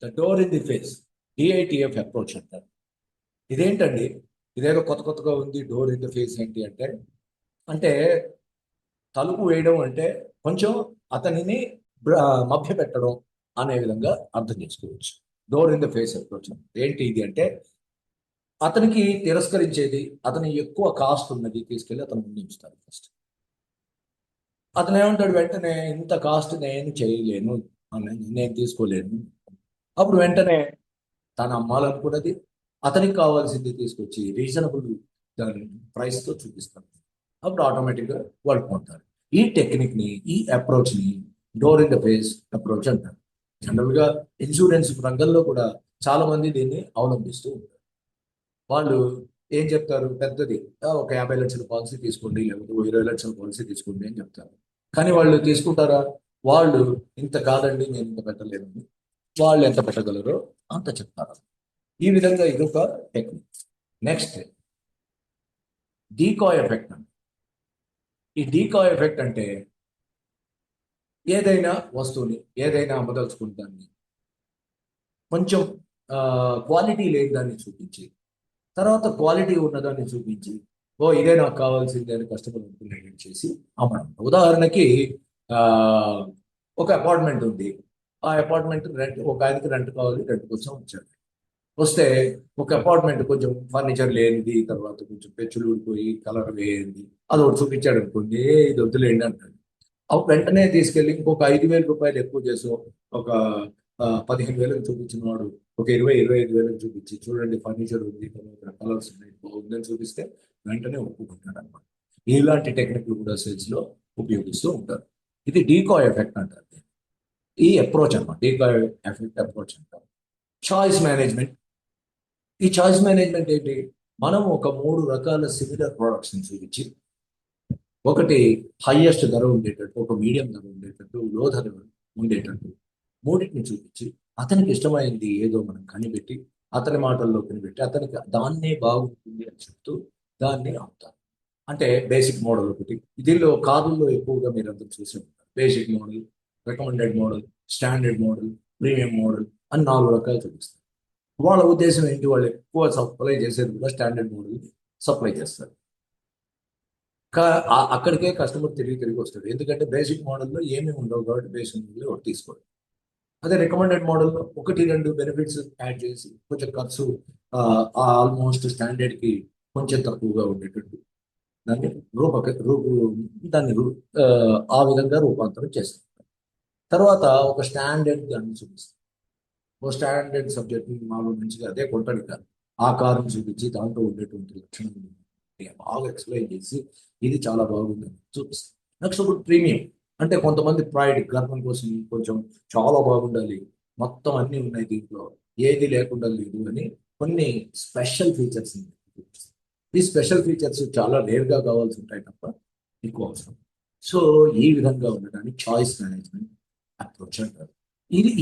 The door in the face, DITF approach అంటారు. ఇదేంటండి, ఇదేదో కొత్తగా ఉంది. డోర్ ఇన్ ది ఫేస్ ఏంటి అంటే, అంటే తలుపు వేయడం అంటే కొంచెం అతనిని మభ్య పెట్టడం అనే విధంగా అర్థం చేసుకోవచ్చు. Door in the face approach ఏంటి ఇది అంటే, అతనికి తిరస్కరించేది, అతని ఎక్కువ కాస్ట్ ఉన్నది తీసుకెళ్ళి అతను ముందు ఉంచుతారు. ఫస్ట్ అతను ఏమంటాడు, వెంటనే ఇంత కాస్ట్ నేను చేయలేను, నేను తీసుకోలేను. అప్పుడు వెంటనే తను అమ్మాలనుకున్నది, అతనికి కావాల్సింది తీసుకొచ్చి రీజనబుల్ దాని ప్రైస్తో చూపిస్తాను. అప్పుడు ఆటోమేటిక్గా వాళ్ళు కొంటారు. ఈ టెక్నిక్ని, ఈ అప్రోచ్ని door in the face approach అంటారు. జనరల్గా ఇన్సూరెన్స్ రంగంలో కూడా చాలా మంది దీన్ని అవలంబిస్తూ ఉంటారు. వాళ్ళు ఏం చెప్తారు? పెద్దది ఒక 50 లక్షల పాలసీ తీసుకోండి, లేకపోతే 20 లక్షల పాలసీ తీసుకోండి అని చెప్తారు. కానీ వాళ్ళు తీసుకుంటారా? వాళ్ళు ఇంత కాదండి, నేను ఇంత పెట్టలేను. వాళ్ళు ఎంత పెట్టగలరో అంత చెప్తారు. ఈ విధంగా ఇదొక టెక్నిక్. నెక్స్ట్, డీకాయ్ ఎఫెక్ట్ అంట. ఈ డీకాయ్ ఎఫెక్ట్ అంటే ఏదైనా వస్తువుని, ఏదైనా అమ్మదలుచుకుంటాన్ని కొంచెం క్వాలిటీ లేని దాన్ని చూపించి, తర్వాత క్వాలిటీ ఉన్నదాన్ని చూపించి, ఓ ఇదే నాకు కావాల్సిందే అని కస్టమర్ అనుకునేటట్టు చేసి అమ్మడం. ఉదాహరణకి ఆ, ఒక అపార్ట్మెంట్ ఉంది. ఆ అపార్ట్మెంట్ రెంట్, ఒక ఆయనకి రెంట్ కావాలి, రెంట్ కోసం వచ్చాడు. వస్తే ఒక అపార్ట్మెంట్ కొంచెం ఫర్నిచర్ లేనిది, తర్వాత కొంచెం పెచ్చులు ఊడిపోయి కలర్ వేయండి, అది ఒకటి చూపించాడు అనుకోండి, ఇది వద్దులేండి అంటాడు. అప్పుడు వెంటనే తీసుకెళ్ళి ఇంకొక 5,000 రూపాయలు ఎక్కువ చేసి ఒక 15,000 చూపించిన వాడు ఒక 25,000 చూపించి, చూడండి ఫర్నిచర్ ఉంది, తర్వాత కలర్స్ ఉన్నాయి, బాగుందని చూపిస్తే వెంటనే ఒప్పుకుంటాడు అనమాట. ఇలాంటి టెక్నిక్లు కూడా సేల్స్ లో ఉపయోగిస్తూ ఉంటారు. ఇది డీకాయ్ ఎఫెక్ట్ అంటారు. ఈ అప్రోచ్ అనమాట, డీకాయ్ ఎఫెక్ట్ అప్రోచ్ అంటారు. Choice management. ఈ చాయిస్ మేనేజ్మెంట్ ఏంటి? మనం ఒక 3 రకాల సిమిలర్ ప్రొడక్ట్స్ చూపించి, ఒకటి హైయెస్ట్ ధర ఉండేటట్టు, ఒక మీడియం ధర ఉండేటట్టు, లో ధర ఉండేటట్టు మూడింటిని చూపించి, అతనికి ఇష్టమైంది ఏదో మనం కనిపెట్టి, అతని మాటల్లో కనిపెట్టి, అతనికి దాన్నే బాగుంటుంది అని చెప్తూ దాన్ని అమ్ముతారు. అంటే బేసిక్ మోడల్ ఒకటి. దీనిలో కార్లలో ఎక్కువగా మీరు అందరూ చూసి ఉంటారు. Basic model, recommended model, standard model, premium model అని 4 రకాలు చూపిస్తారు. వాళ్ళ ఉద్దేశం ఏంటి? వాళ్ళు ఎక్కువ సప్లై చేసేది కూడా స్టాండర్డ్ మోడల్ సప్లై చేస్తారు. అక్కడికే కస్టమర్ తిరిగి తిరిగి వస్తాడు. ఎందుకంటే బేసిక్ మోడల్లో ఏమీ ఉండవు కాబట్టి బేసిక్ మోడల్ ఒకటి తీసుకోండి. అదే రికమెండెడ్ మోడల్లో 1, 2 బెనిఫిట్స్ యాడ్ చేసి కొంచెం ఖర్చు ఆల్మోస్ట్ స్టాండర్డ్కి కొంచెం తక్కువగా ఉండేటట్టు దాన్ని దాన్ని ఆ విధంగా రూపాంతరం చేస్తాం. తర్వాత ఒక స్టాండర్డ్ దాన్ని చూపిస్తాం. ఓ స్టాండర్డ్ సబ్జెక్ట్ మామూలు మంచిగా అదే కొంటాడు కాదు, ఆ కారుని చూపించి దాంట్లో ఉండేటువంటి లక్షణాలు బాగా ఎక్స్ప్లెయిన్ చేసి ఇది చాలా బాగుందని చూపిస్తాం. నెక్స్ట్ ఒకటి ప్రీమియం. అంటే కొంతమంది ప్రైడ్, గర్వం కోసం కొంచెం చాలా బాగుండాలి, మొత్తం అన్నీ ఉన్నాయి దీంట్లో, ఏది లేకుండా లేదు అని కొన్ని స్పెషల్ ఫీచర్స్ చూపిస్తాం. ఈ స్పెషల్ ఫీచర్స్ చాలా రేర్గా కావాల్సి ఉంటాయి తప్ప ఎక్కువ అవసరం. సో ఈ విధంగా ఉండడానికి చాయిస్ మేనేజ్మెంట్ అప్రోచ్ అంటారు.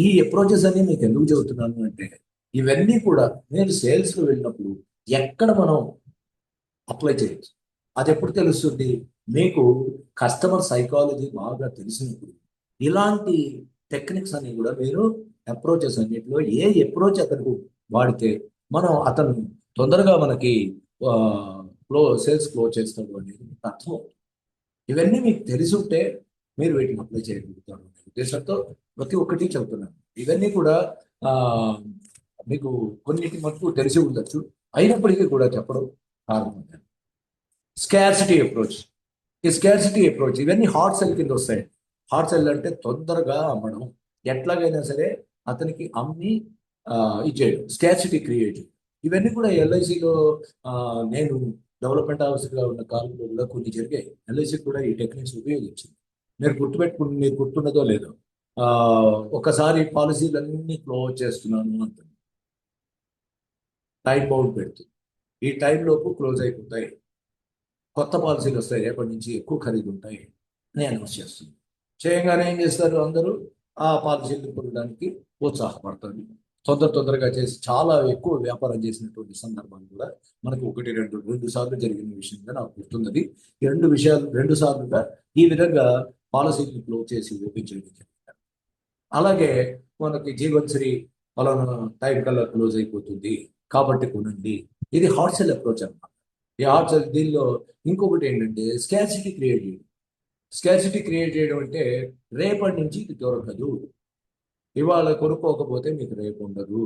ఈ అప్రోచెస్ అన్ని మీకు ఎందుకు చెబుతున్నాను అంటే, ఇవన్నీ కూడా నేను సేల్స్కి వెళ్ళినప్పుడు ఎక్కడ మనం అప్లై చేయొచ్చు. అది ఎప్పుడు తెలుస్తుంది? మీకు కస్టమర్ సైకాలజీ బాగా తెలిసినప్పుడు ఇలాంటి టెక్నిక్స్ అన్ని కూడా మీరు అప్రోచెస్ అన్నిటిలో ఏ అప్రోచ్ అతనికి వాడితే మనం అతను తొందరగా మనకి సేల్స్ క్లోజ్ చేస్తాడు అనేది మీకు అర్థం అవుతుంది. ఇవన్నీ మీకు తెలిసి ఉంటే మీరు వీటిని అప్లై చేయగలుగుతారు అనే ఉద్దేశంతో ప్రతి ఒక్కటి చెబుతున్నాను. ఇవన్నీ కూడా ఆ, మీకు కొన్నిటి మటుకు తెలిసి ఉండొచ్చు, అయినప్పటికీ కూడా చెప్పడం కారణం. Scarcity approach. ఈ స్కార్సిటీ అప్రోచ్ ఇవన్నీ హార్ట్ సెల్ కింద వస్తాయి. హార్ట్ సెల్ అంటే తొందరగా అమ్మడం, ఎట్లాగైనా సరే అతనికి అమ్మి ఇచ్చేయడం, స్కార్సిటీ క్రియేట్. ఇవన్నీ కూడా ఎల్ఐసిలో నేను డెవలప్మెంట్ ఆఫీసర్గా ఉన్న కాలంలో కూడా కొన్ని జరిగాయి. ఎల్ఐసి కూడా ఈ టెక్నిక్స్ ఉపయోగించింది. మీరు గుర్తున్నదో లేదో, ఆ, ఒకసారి పాలసీలన్నీ క్లోజ్ చేస్తున్నాను అంటుంది, టైం బౌండ్ పెడుతుంది. ఈ టైం లోపు క్లోజ్ అయిపోతాయి, కొత్త పాలసీలు వస్తాయి, రేపటి నుంచి ఎక్కువ ఖరీదు ఉంటాయి అని అనౌన్స్ చేస్తుంది. చేయగానే ఏం చేస్తారు? అందరూ ఆ పాలసీలు పొందడానికి ఉత్సాహపడతారు. తొందరగా చేసి చాలా ఎక్కువ వ్యాపారం చేసినటువంటి సందర్భాలు కూడా మనకు 1, 2 సార్లు జరిగిన విషయంగా నాకు గుర్తున్నది. ఈ 2 సార్లుగా ఈ విధంగా పాలసీని క్లోజ్ చేసి ఓపెన్ చేయడం జరుగుతుంది. అలాగే మనకి జీవన్శ్రీ పలానా టైం కల్లా క్లోజ్ అయిపోతుంది కాబట్టి కొనండి, ఇది హార్ట్ సెల్ అప్రోచ్ అన్నమాట. ఈ హార్ట్ సెల్ దీనిలో ఇంకొకటి ఏంటంటే స్కార్సిటీ క్రియేట్ చేయడం. స్కార్సిటీ క్రియేట్ చేయడం అంటే రేపటి నుంచి ఇది దొరకదు, ఇవాళ కొనుక్కోకపోతే మీకు రేపు ఉండదు,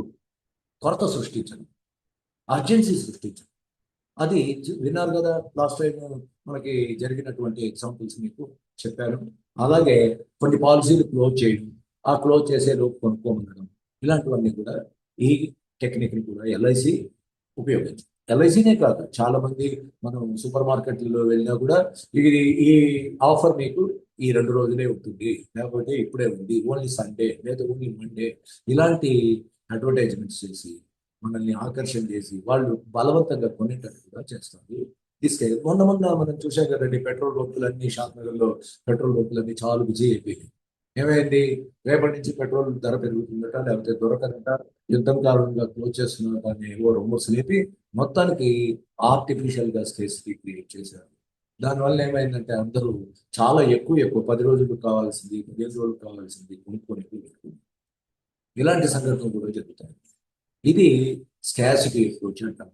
కొరత సృష్టించడం, అర్జెన్సీ సృష్టించడం. అది విన్నారు కదా లాస్ట్ టైం మనకి జరిగినటువంటి ఎగ్జాంపుల్స్ మీకు చెప్పాను. అలాగే కొన్ని పాలసీలు క్లోజ్ చేయడం, ఆ క్లోజ్ చేసే లోపు కొనుక్కోమనడం, ఇలాంటివన్నీ కూడా ఈ టెక్నిక్ని కూడా ఎల్ఐసి ఉపయోగించు. ఎల్ఐసినే కాదు, చాలా మంది మనం సూపర్ మార్కెట్లలో వెళ్ళినా కూడా ఇది ఈ ఆఫర్ మీకు ఈ 2 రోజులే ఉంటుంది, లేకపోతే ఇప్పుడే ఉంది, ఓన్లీ సండే లేదా ఓన్లీ మండే, ఇలాంటి అడ్వర్టైజ్మెంట్స్ చేసి మనల్ని ఆకర్షణ చేసి వాళ్ళు బలవంతంగా కొనేటట్టుగా చేస్తారు. తీసుకెళ్ళి మొన్న మొన్న మనం చూసాం కదండి, పెట్రోల్ బంకులన్నీ షాద్ నగర్లో పెట్రోల్ బంకులన్నీ చాలా బిజీ అయిపోయాయి. ఏమైంది? రేపటి నుంచి పెట్రోల్ ధర పెరుగుతుందట, లేకపోతే దొరకదట, యుద్ధం కారణంగా క్లోజ్ చేస్తున్నట అని ఏవో రూమర్స్ లేపి మొత్తానికి ఆర్టిఫిషియల్ గా స్కేర్సిటీ క్రియేట్ చేశారు. దానివల్ల ఏమైందంటే అందరూ చాలా ఎక్కువ ఎక్కువ 10 రోజులకు కావాల్సింది, 15 రోజులకు కావాల్సింది కొనుక్కొని ఇలాంటి సంఘటనలు కూడా జరుగుతాయి. ఇది స్కాసిటీ అప్రోచ్ అంటాం.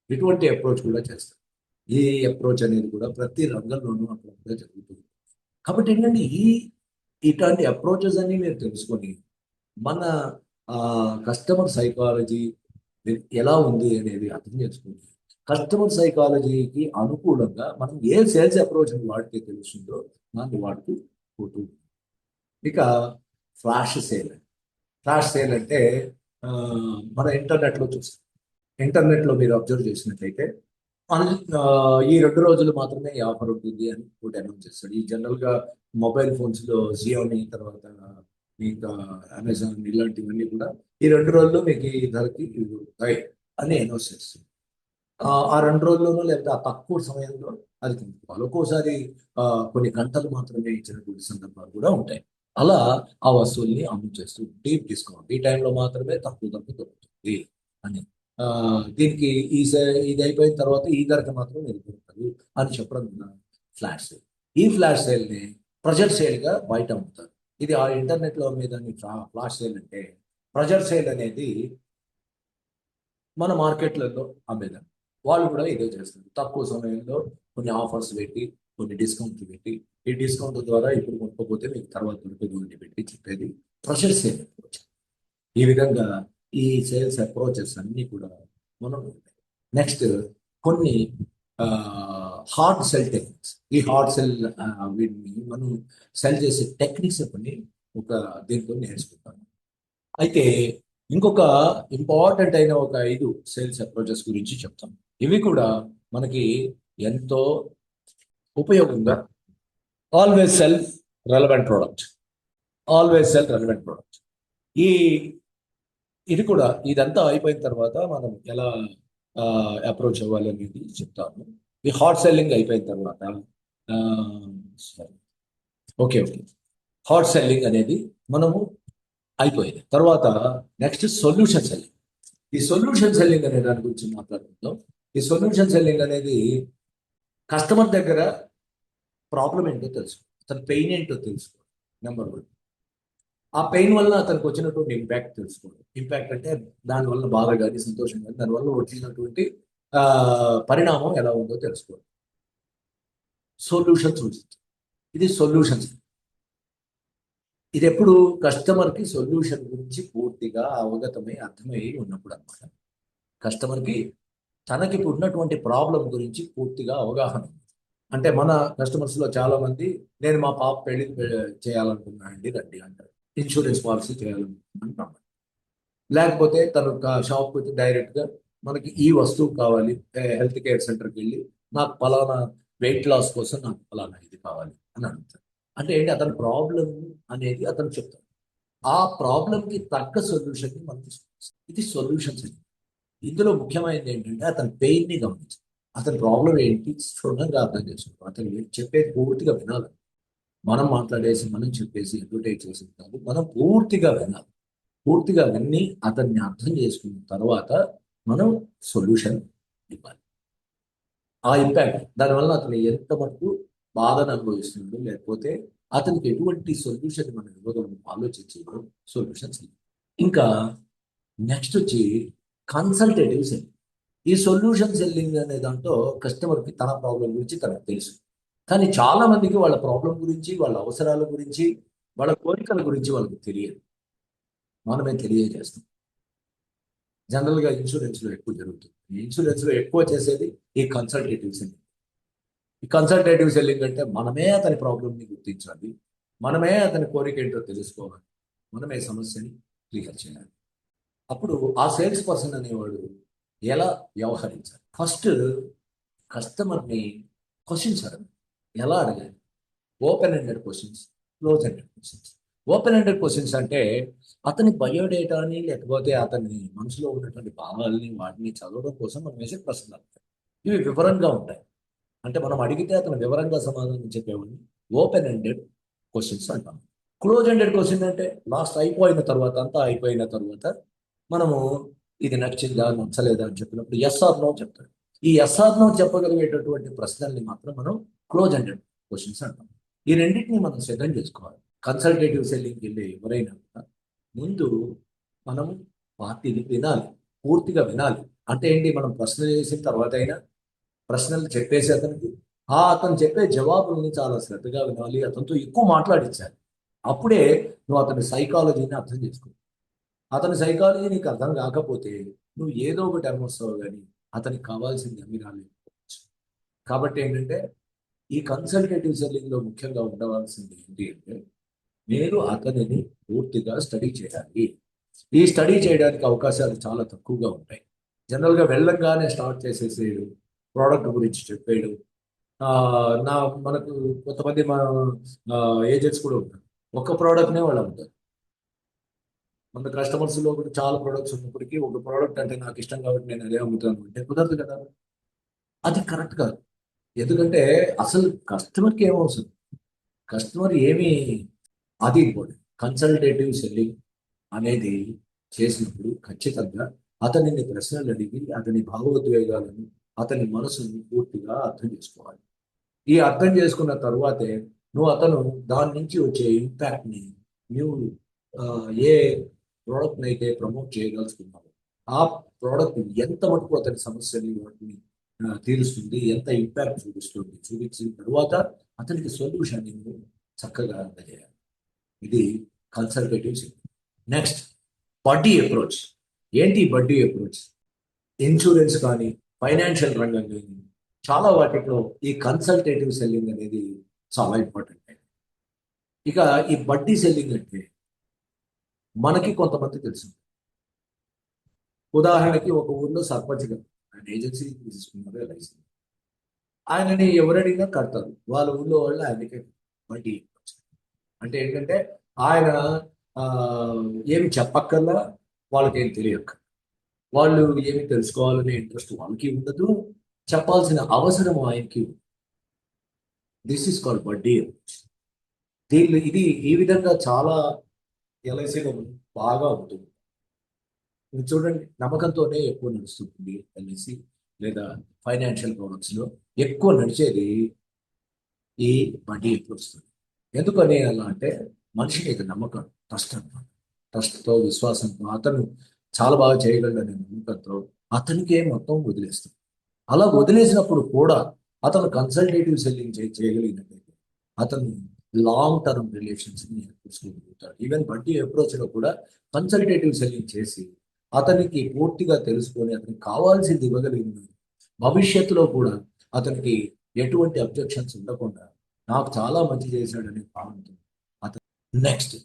ఇటువంటి అప్రోచ్ కూడా చేస్తారు. ఈ అప్రోచ్ అనేది కూడా ప్రతి రంగంలోనూ అప్పుడప్పుడే జరుగుతుంది. కాబట్టి ఏంటంటే ఇట్లాంటి అప్రోచెస్ అన్ని మీరు తెలుసుకొని మన కస్టమర్ సైకాలజీ ఎలా ఉంది అనేది అర్థం చేసుకోండి. కస్టమర్ సైకాలజీకి అనుకూలంగా మనం ఏ సేల్స్ అప్రోచ్ వాడితే తెలుస్తుందో దాన్ని వాడుతూ పోతూ. ఇక ఫ్లాష్ సేల్. ఫ్లాష్ సేల్ అంటే ఆ, మన ఇంటర్నెట్లో చూస్తాం. ఇంటర్నెట్లో మీరు అబ్జర్వ్ చేసినట్లయితే ఈ 2 రోజులు మాత్రమే ఈ ఆఫర్ ఉంటుంది అని ఒకటి అనౌన్స్ చేస్తాడు. ఈ జనరల్గా మొబైల్ ఫోన్స్లో జియోని, తర్వాత ఇంకా అమెజాన్ ఇలాంటివన్నీ కూడా ఈ 2 రోజుల్లో మీకు ఈ ధరకి ఇవి ఉంటాయి అని అనౌన్స్ చేస్తుంది. ఆ 2 రోజుల్లోనూ లేకపోతే ఆ తక్కువ సమయంలో అది కొనుక్కోవాలి. ఒక్కోసారి ఆ, కొన్ని గంటలు మాత్రమే ఇచ్చినటువంటి సందర్భాలు కూడా ఉంటాయి. అలా ఆ వస్తువుల్ని అమలు చేస్తూ డీప్ డిస్కౌంట్ ఈ టైంలో మాత్రమే తక్కువ ధరకు దొరుకుతుంది అని. ఆ, దీనికి ఇది అయిపోయిన తర్వాత ఈ ధరకు మాత్రం మీరు దొరుకుతుంది అని చెప్పడం ఫ్లాష్ సేల్. ఈ ఫ్లాష్ సేల్ని ప్రెజర్ సేల్గా బయట అమ్ముతారు. ఇది ఆ ఇంటర్నెట్లో మీద ఫ్లాష్ సేల్ అంటే, ప్రెజర్ సేల్ అనేది మన మార్కెట్లలో అమ్మేదాం. వాళ్ళు కూడా ఇదే చేస్తారు. తక్కువ సమయంలో కొన్ని ఆఫర్స్ పెట్టి, కొన్ని డిస్కౌంట్లు పెట్టి, ఈ డిస్కౌంట్ ద్వారా ఇప్పుడు కొనుక్కోపోతే మీకు తర్వాత దొరకదు అని పెట్టి చెప్పేది ప్రెషర్ సేల్ అప్రోచ్. ఈ విధంగా ఈ సేల్స్ అప్రోచెస్ అన్ని కూడా మనం నెక్స్ట్ కొన్ని హార్డ్ సెల్ టెక్నిక్స్. ఈ హార్డ్ సెల్ వీటిని మనం సెల్ చేసే టెక్నిక్స్ కొన్ని ఒక దీంట్లో నేర్చుకుంటాం. అయితే ఇంకొక ఇంపార్టెంట్ అయిన ఒక 5 సేల్స్ అప్రోచెస్ గురించి చెప్తాం. ఇవి కూడా మనకి ఎంతో ఉపయోగంగా. Always cell relevant product. Always cell relevant product. ఈ ఇది కూడా ఇదంతా అయిపోయిన తర్వాత మనం ఎలా అప్రోచ్ అవ్వాలి అనేది చెప్తాను. ఈ హాట్ సెల్లింగ్ అయిపోయిన తర్వాత ఓకే ఓకే హాట్ సెల్లింగ్ అనేది మనము అయిపోయింది. తర్వాత నెక్స్ట్ సొల్యూషన్ సెల్లింగ్. ఈ సొల్యూషన్ సెల్లింగ్ అనే దాని గురించి మాట్లాడుకుందాం. ఈ సొల్యూషన్ సెల్లింగ్ అనేది కస్టమర్ దగ్గర ప్రాబ్లం ఏంటో తెలుసుకో, అతని పెయిన్ ఏంటో తెలుసుకో. నెంబర్ 1. ఆ పెయిన్ వల్ల అతనికి వచ్చినటువంటి ఇంపాక్ట్ తెలుసుకోవడం. ఇంపాక్ట్ అంటే దానివల్ల బాధ కానీ సంతోషం కానీ దానివల్ల వచ్చినటువంటి పరిణామం ఎలా ఉందో తెలుసుకోవడం. సొల్యూషన్ సూచించు. ఇది సొల్యూషన్స్. ఇది ఎప్పుడు కస్టమర్కి సొల్యూషన్ గురించి పూర్తిగా అవగతమై అర్థమై ఉన్నప్పుడు అనమాట. కస్టమర్కి తనకి ఉన్నటువంటి ప్రాబ్లం గురించి పూర్తిగా అవగాహన. అంటే మన కస్టమర్స్లో చాలా మంది నేను మా పాప పెళ్లి చేయాలనుకున్నాను అండి రండి అంటారు. ఇన్సూరెన్స్ పాలసీ చేయాలనుకుంటున్నాను. లేకపోతే తను షాప్కి వచ్చి డైరెక్ట్గా మనకి ఈ వస్తువు కావాలి, హెల్త్ కేర్ సెంటర్కి వెళ్ళి నాకు పలానా వెయిట్ లాస్ కోసం నాకు పలానా ఇది కావాలి అని అడుగుతారు. అంటే ఏంటి, అతని ప్రాబ్లం అనేది అతను చెప్తాడు. ఆ ప్రాబ్లంకి తగ్గ సొల్యూషన్ని మనం తీసుకొస్తాం. ఇది సొల్యూషన్స్. ఇందులో ముఖ్యమైనది ఏంటంటే అతని పెయిన్ని గమనించాలి. అతని ప్రాబ్లం ఏంటి క్షుణ్ణంగా అర్థం చేసుకోవాలి. అతను చెప్పేది పూర్తిగా వినాలి. మనం మాట్లాడేసి మనం చెప్పేసి అడ్వర్టైజ్ చేసిన కాదు, మనం పూర్తిగా వినాలి. పూర్తిగా విని అతన్ని అర్థం చేసుకున్న తర్వాత మనం సొల్యూషన్ ఇవ్వాలి. ఆ ఇంపాక్ట్ దానివల్ల అతను ఎంత మటుకు బాధను అనుభవిస్తున్నాడు, లేకపోతే అతనికి ఎటువంటి సొల్యూషన్ మనం ఇవ్వగలం ఆలోచించడం సొల్యూషన్స్. ఇంకా నెక్స్ట్ వచ్చి కన్సల్టేటివ్ సెల్లింగ్. ఈ సొల్యూషన్ సెల్లింగ్ అనే దాంట్లో కస్టమర్కి తన ప్రాబ్లం గురించి తనకు తెలుసు, కానీ చాలా మందికి వాళ్ళ ప్రాబ్లం గురించి, వాళ్ళ అవసరాల గురించి, వాళ్ళ కోరికల గురించి వాళ్ళకి తెలియదు. మనమే తెలియజేస్తాం. జనరల్గా ఇన్సూరెన్స్లో ఎక్కువ జరుగుతుంది. ఇన్సూరెన్స్లో ఎక్కువ చేసేది ఈ కన్సల్టేటివ్ సెల్లింగ్. ఈ కన్సల్టేటివ్ సెల్లింగ్ అంటే మనమే అతని ప్రాబ్లమ్ని గుర్తించాలి, మనమే అతని కోరిక ఏంటో తెలుసుకోవాలి, మనమే సమస్యని క్లియర్ చేయాలి. అప్పుడు ఆ సేల్స్ పర్సన్ అనేవాడు ఎలా వ్యవహరించాలి? ఫస్ట్ కస్టమర్ని క్వశ్చన్స్ అడగాలి. ఎలా అడగాలి? Open ended questions, close ended questions. Open ended questions అంటే అతని బయోడేటాని లేకపోతే అతని మనసులో ఉన్నటువంటి భావాల్ని వాటిని చదవడం కోసం మనం వేసే ప్రశ్నలు. ఇవి వివరంగా ఉంటాయి. అంటే మనం అడిగితే అతను వివరంగా సమాధానం చెప్పేవాడిని ఓపెన్ ఎండెడ్ క్వశ్చన్స్ అంటాం. క్లోజ్ ఎండెడ్ క్వశ్చన్ అంటే లాస్ట్ అయిపోయిన తర్వాత, అంతా అయిపోయిన తర్వాత మనము ఇది నచ్చిందా నచ్చలేదా అని చెప్పినప్పుడు ఎస్ ఆర్ నో చెప్తాడు. ఈ ఎస్ ఆర్ నో చెప్పగలిగేటటువంటి ప్రశ్నల్ని మాత్రం మనం క్లోజ్ ఎండెడ్ క్వశ్చన్స్ అంటాం. ఈ రెండింటిని మనం సిద్ధం చేసుకోవాలి. కన్సల్టేటివ్ సెల్లింగ్కి వెళ్ళే ఎవరైనా కూడా ముందు మనం పార్టీని వినాలి, పూర్తిగా వినాలి. అంటే ఏంటి, మనం ప్రశ్నలు చేసిన తర్వాత అయినా ప్రశ్నలు చెప్పేసి అతనికి అతను చెప్పే జవాబుల్ని చాలా శ్రద్ధగా వినాలి, అతనితో ఎక్కువ మాట్లాడించాలి. అప్పుడే నువ్వు అతని సైకాలజీని అర్థం చేసుకో. అతని సైకాలజీ నీకు అర్థం కాకపోతే నువ్వు ఏదో ఒకటి అమ్మొస్తావు, కానీ అతనికి కావాల్సింది అమ్మి రాలేకపోవచ్చు. కాబట్టి ఏంటంటే ఈ కన్సల్టేటివ్ సెల్లింగ్ లో ముఖ్యంగా ఉండవలసింది ఏంటి అంటే మీరు అతనిని పూర్తిగా స్టడీ చేయాలి. ఈ స్టడీ చేయడానికి అవకాశాలు చాలా తక్కువగా ఉంటాయి. జనరల్గా వెళ్ళంగానే స్టార్ట్ చేసేసేయడం, ప్రోడక్ట్ గురించి చెప్పేయడం. ఆ, నా మనకు కొంతమంది మన ఏజెంట్స్ కూడా ఉంటారు, ఒక్క ప్రోడక్ట్నే వాళ్ళు అమ్ముతారు. మన కస్టమర్స్ లో కూడా చాలా ప్రోడక్ట్స్ ఉన్నప్పటికీ ఒక ప్రోడక్ట్ అంటే నాకు ఇష్టం కాబట్టి నేను అదే అమ్ముతాను అంటే కుదరదు కదా. అది కరెక్ట్ కాదు. ఎందుకంటే అసలు కస్టమర్కి ఏమవసరం, కస్టమర్ ఏమి, అది ఇంపార్టెంట్. కన్సల్టేటివ్ సెల్లింగ్ అనేది చేసినప్పుడు ఖచ్చితంగా అతనిని ప్రశ్నలు అడిగి అతని భావోద్వేగాలను, అతని మనసును పూర్తిగా అర్థం చేసుకోవాలి. ఈ అర్థం చేసుకున్న తరువాతే అతను దాని నుంచి వచ్చే ఇంపాక్ట్ని నువ్వు ఆ, ఏ ప్రోడక్ట్ని అయితే ప్రమోట్ చేయదలుచుకున్నావు ఆ ప్రోడక్ట్ ఎంత మటుకు అతని సమస్యని వాటిని తీరుస్తుంది, ఎంత ఇంపాక్ట్ చూపిస్తుంది, చూపించిన తరువాత అతనికి సొల్యూషన్ చక్కగా అందజేయాలి. ఇది కన్సల్టేటివ్ సెల్లింగ్. నెక్స్ట్, బడ్డీ అప్రోచ్. ఏంటి బడ్డీ అప్రోచ్? ఇన్సూరెన్స్ కానీ, ఫైనాన్షియల్ రంగం కానీ, చాలా వాటిలో ఈ కన్సల్టేటివ్ సెల్లింగ్ అనేది చాలా ఇంపార్టెంట్. ఇక ఈ బడ్డీ సెల్లింగ్ అంటే మనకి కొంతమంది తెలుసు. ఉదాహరణకి ఒక ఊర్లో సర్పంచ్ గారు ఆయన ఏజెన్సీ తీసుకున్నారు ఎల్ఐసి. ఆయనని ఎవరడిగినా కడతారు, వాళ్ళ ఊళ్ళో వాళ్ళు ఆయనకే బడ్డీ. అంటే ఏంటంటే ఆయన ఆ, ఏమి చెప్పక్కర్లా, వాళ్ళకేం తెలియక, వాళ్ళు ఏమి తెలుసుకోవాలనే ఇంట్రెస్ట్ వాళ్ళకి ఉండదు, చెప్పాల్సిన అవసరం ఆయనకి. దిస్ ఇస్ కాల్డ్ బడ్డీ. ఇది ఈ విధంగా చాలా ఎల్ఐసిలో బాగా ఉంటుంది. ఇది చూడండి, నమ్మకంతోనే ఎక్కువ నడుస్తుంది ఎల్ఐసి లేదా ఫైనాన్షియల్ ప్రొడక్ట్స్ లో ఎక్కువ నడిచేది ఈ వడ్డీ ఎక్కువ వస్తుంది. ఎందుకని అలా అంటే మనిషికి ఇది నమ్మకం, ట్రస్ట్ అనమాట. ట్రస్ట్తో, విశ్వాసంతో అతను చాలా బాగా చేయగలడనే నమ్మకంతో అతనికే మొత్తం వదిలేస్తాం. అలా వదిలేసినప్పుడు కూడా అతను కన్సల్టేటివ్ సెల్లింగ్ చేయగలిగినట్లయితే అతను లాంగ్ టర్మ్ రిలేషన్స్ ని ఏర్పరచుకోగలుగుతాడు. ఈవెన్ బడ్డీ అప్రోచ్ లో కూడా కన్సల్టేటివ్ సెల్లింగ్ చేసి అతనికి పూర్తిగా తెలుసుకొని అతనికి కావాల్సింది ఇవ్వగలిగిన భవిష్యత్తులో కూడా అతనికి ఎటువంటి అబ్జెక్షన్స్ ఉండకుండా నాకు చాలా మంచి చేశాడనే భావనతో అతను. Next,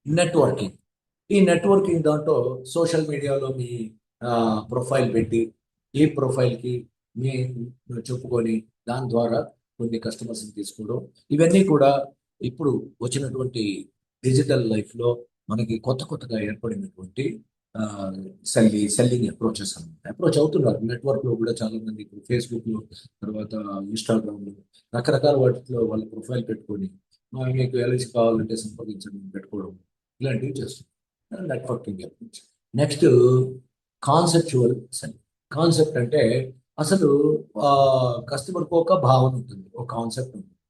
networking. ఈ నెట్వర్కింగ్ దాంట్లో సోషల్ మీడియాలో మీ ప్రొఫైల్ పెట్టి ఈ ప్రొఫైల్కి మీ చెప్పుకొని దాని ద్వారా కొన్ని కస్టమర్స్ని తీసుకోవడం, ఇవన్నీ కూడా ఇప్పుడు వచ్చినటువంటి డిజిటల్ లైఫ్లో మనకి కొత్త కొత్తగా ఏర్పడినటువంటి సెల్లింగ్ అప్రోచెస్ అనమాట. అప్రోచ్ అవుతున్నారు నెట్వర్క్లో కూడా చాలా మంది. ఇప్పుడు ఫేస్బుక్లో, తర్వాత ఇన్స్టాగ్రామ్లో, రకరకాల వాటిలో వాళ్ళ ప్రొఫైల్ పెట్టుకొని మీకు ఎల్ఐసి కావాలంటే సంప్రదించండి పెట్టుకోవడం, ఇలాంటివి చేస్తుంది networking approach. Next, conceptual selling. Concept అంటే అసలు కస్టమర్కి ఒక భావన ఉంటుంది, ఒక కాన్సెప్ట్ ఉంటుంది,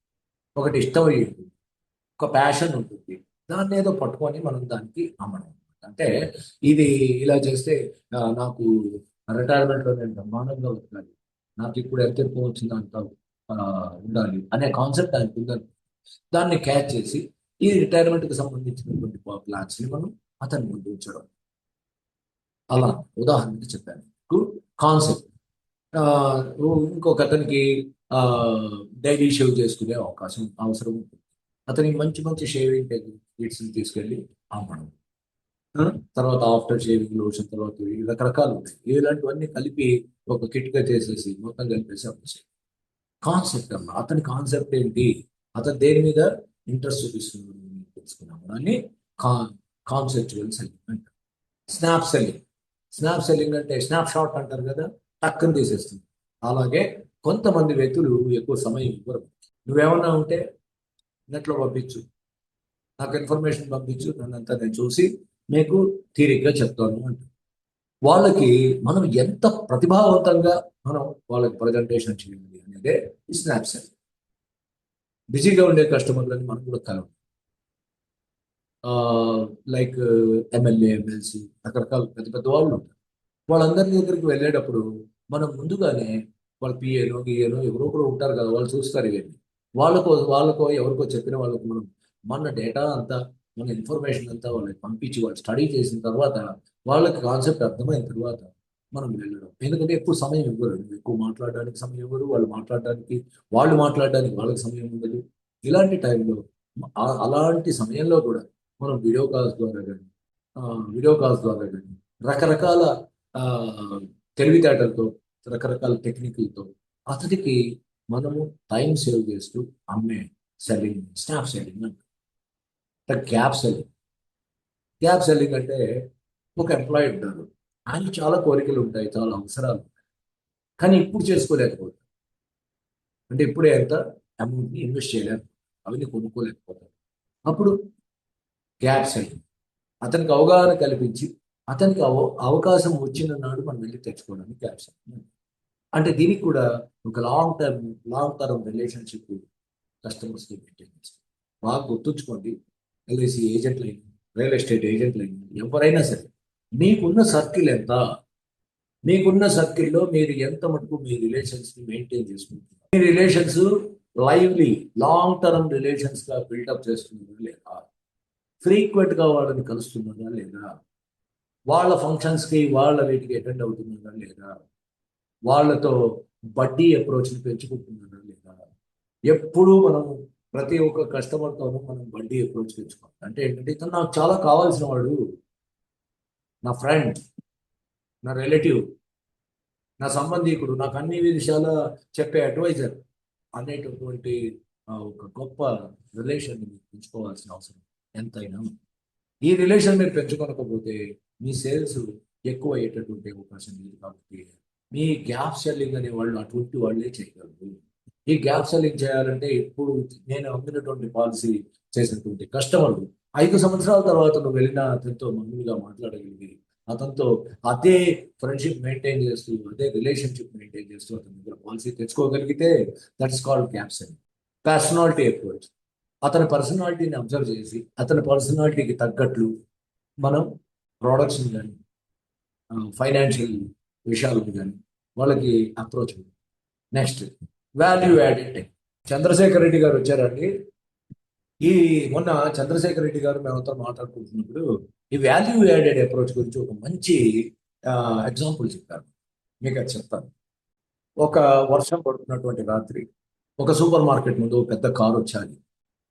ఒకటి ఇష్టం అయ్యి ఉంటుంది, ఒక ప్యాషన్ ఉంటుంది. దాన్ని ఏదో పట్టుకొని మనం దానికి అమ్మడం. అంటే ఇది ఇలా చేస్తే నాకు రిటైర్మెంట్లో నేను బ్రహ్మాండంగా ఉండాలి, నాకు ఇప్పుడు ఎంత ఎక్కువ వచ్చిందో అంత ఉండాలి అనే కాన్సెప్ట్ ఆయనకు ఉందని దాన్ని క్యాచ్ చేసి ఈ రిటైర్మెంట్కి సంబంధించినటువంటి ప్లాన్స్ ని మనం అతని ముందు ఉంచడం. అలా ఉదాహరణకి చెప్పాను కాన్సెప్ట్. ఇంకొక అతనికి డైలీ షేవ్ చేసుకునే అవకాశం అవసరం ఉంటుంది. అతనికి మంచి మంచి షేవింగ్ టెక్నిక్స్ తీసుకెళ్ళి అమ్మడం. తర్వాత ఆఫ్టర్ షేవింగ్ లోషన్, తర్వాత రకరకాలు ఉంటాయి. ఇలాంటివన్నీ కలిపి ఒక కిట్ గా చేసేసి మొత్తం కలిపేసి అమ్మేసాయి. కాన్సెప్ట్ అన్న అతని కాన్సెప్ట్ ఏంటి, అతను దేని మీద ఇంట్రెస్ట్ చూపిస్తున్నాడు, తెలుసుకున్నాము దాన్ని కా కాన్సెప్చువల్ సెల్లింగ్ అంటారు. Snap selling. స్నాప్ సెల్లింగ్ అంటే స్నాప్ షాట్ అంటారు కదా, టక్కున తీసేస్తుంది. అలాగే కొంతమంది వ్యక్తులు ఎక్కువ సమయం ఇవ్వరు. నువ్వేమన్నా ఉంటే నెట్లో పంపించు, నాకు ఇన్ఫర్మేషన్ పంపించు, నన్నంతా నేను చూసి మీకు తీరిగ్గా చెప్తాను అంట. వాళ్ళకి మనం ఎంత ప్రతిభావంతంగా మనం వాళ్ళకి ప్రజెంటేషన్ చేయాలి అనేదే ఈ స్నాప్ సెల్. బిజీగా ఉండే కస్టమర్లని మనం కూడా కలవం. లైక్ ఎమ్మెల్యే, ఎమ్మెల్సీ, రకరకాల పెద్ద పెద్ద వాళ్ళు ఉంటారు. వాళ్ళందరి దగ్గరికి వెళ్ళేటప్పుడు మనం ముందుగానే వాళ్ళ పిఏనో గిఏనో ఎవరో ఒకరు ఉంటారు కదా, వాళ్ళు చూస్తారు ఇవన్నీ. వాళ్ళకో ఎవరికో చెప్పిన వాళ్ళకు మనం మన డేటా అంతా, మన ఇన్ఫర్మేషన్ అంతా వాళ్ళకి పంపించి వాళ్ళు స్టడీ చేసిన తర్వాత వాళ్ళకి కాన్సెప్ట్ అర్థమైన తర్వాత మనం వెళ్ళడం. ఎందుకంటే ఎక్కువ సమయం ఇవ్వరు, ఎక్కువ మాట్లాడడానికి సమయం ఇవ్వరు, వాళ్ళు మాట్లాడడానికి వాళ్ళకి సమయం ఉండదు. ఇలాంటి టైంలో అలాంటి సమయంలో కూడా మనం వీడియో కాల్స్ ద్వారా కానీ రకరకాల ఆ, తెలివితేటలతో, రకరకాల టెక్నిక్లతో అతడికి మనము టైం సేవ్ చేస్తూ అమ్మే సెల్లింగ్ స్నాప్ సెల్లింగ్ అంటే. Gap selling. గ్యాప్ సెల్లింగ్ అంటే ఒక ఎంప్లాయీ ఉంటారు, ఆయనకి చాలా కోరికలు ఉంటాయి, చాలా అవసరాలు ఉంటాయి, కానీ ఇప్పుడు చేసుకోలేకపోతారు. అంటే ఇప్పుడే ఎంత అమౌంట్ని ఇన్వెస్ట్ చేయలేరు, అవన్నీ కొనుక్కోలేకపోతారు. అప్పుడు గ్యాప్ సెల్లింగ్. అతనికి అవగాహన కల్పించి అతనికి అవకాశం వచ్చిన నాడు మనం వెళ్ళి తెచ్చుకోవడానికి గ్యాప్ సెల్లింగ్. అంటే దీనికి కూడా ఒక లాంగ్ టర్మ్ రిలేషన్షిప్ కస్టమర్స్కి మెయింటైన్ చేస్తాం. బాగా గుర్తుంచుకోండి, ఎల్ఐసి ఏజెంట్లు అయినా, రియల్ ఎస్టేట్ ఏజెంట్లు అయినా, ఎవరైనా సరే, మీకున్న సర్కిల్ ఎంత, మీకున్న సర్కిల్లో మీరు ఎంత మటుకు మీ రిలేషన్స్ని మెయింటైన్ చేసుకుంటున్నారు, మీ రిలేషన్స్ లైవ్లీ లాంగ్ టర్మ్ రిలేషన్స్గా బిల్డప్ చేస్తున్నారా లేదా, ఫ్రీక్వెంట్గా వాళ్ళని కలుస్తున్నారా లేదా, వాళ్ళ ఫంక్షన్స్కి వాళ్ళ వీటికి అటెండ్ అవుతున్నారా లేదా, వాళ్ళతో బడ్డీ అప్రోచ్ని పెంచుకుంటున్నారా లేదా. ఎప్పుడూ మనం ప్రతి ఒక్క కస్టమర్తోనూ మనం బడ్డీ అప్రోచ్ పెంచుకోవాలి. అంటే ఏంటంటే ఇతను నాకు చాలా కావాల్సిన వాడు, నా ఫ్రెండ్, నా రిలేటివ్, నా సంబంధికుడు, నాకు అన్ని విషయాల చెప్పే అడ్వైజర్ అనేటటువంటి ఒక గొప్ప రిలేషన్ మీరు పెంచుకోవాల్సిన అవసరం ఎంతైనా ఉంది. ఈ రిలేషన్ మీరు పెంచుకోకపోతే మీ సేల్స్ ఎక్కువ అయ్యేటటువంటి అవకాశం లేదు. కాబట్టి మీ గ్యాప్ సెల్లింగ్ అనే వాళ్ళు అటువంటి వాళ్ళే చేయగలరు. ఈ గ్యాప్ సెల్లింగ్ చేయాలంటే ఇప్పుడు నేను అమ్మినటువంటి పాలసీ చేసినటువంటి కస్టమర్లు 5 సంవత్సరాల తర్వాత నువ్వు వెళ్ళిన అతనితో మామూలుగా మాట్లాడగలిగి అతనితో అదే ఫ్రెండ్షిప్ మెయింటైన్ చేస్తూ, అదే రిలేషన్షిప్ మెయింటైన్ చేస్తూ అతని దగ్గర పాలసీ తెచ్చుకోగలిగితే that's called gap selling. Personality approach. అతని పర్సనాలిటీని అబ్జర్వ్ చేసి అతని పర్సనాలిటీకి తగ్గట్లు మనం ప్రోడక్ట్స్ కానీ ఫైనాన్షియల్ విషయాలను కానీ వాళ్ళకి approach. Next, value added. Chandrashekar Reddy గారు వచ్చారండి. ఈ మొన్న చంద్రశేఖర్ రెడ్డి గారు మేమంతా మాట్లాడుకుంటున్నప్పుడు ఈ వాల్యూ యాడెడ్ అప్రోచ్ గురించి ఒక మంచి ఎగ్జాంపుల్ చెప్పారు. మీకు అది చెప్తాను. ఒక వర్షం పడుతున్నటువంటి రాత్రి ఒక సూపర్ మార్కెట్ ముందు ఒక పెద్ద కారు వచ్చాలి.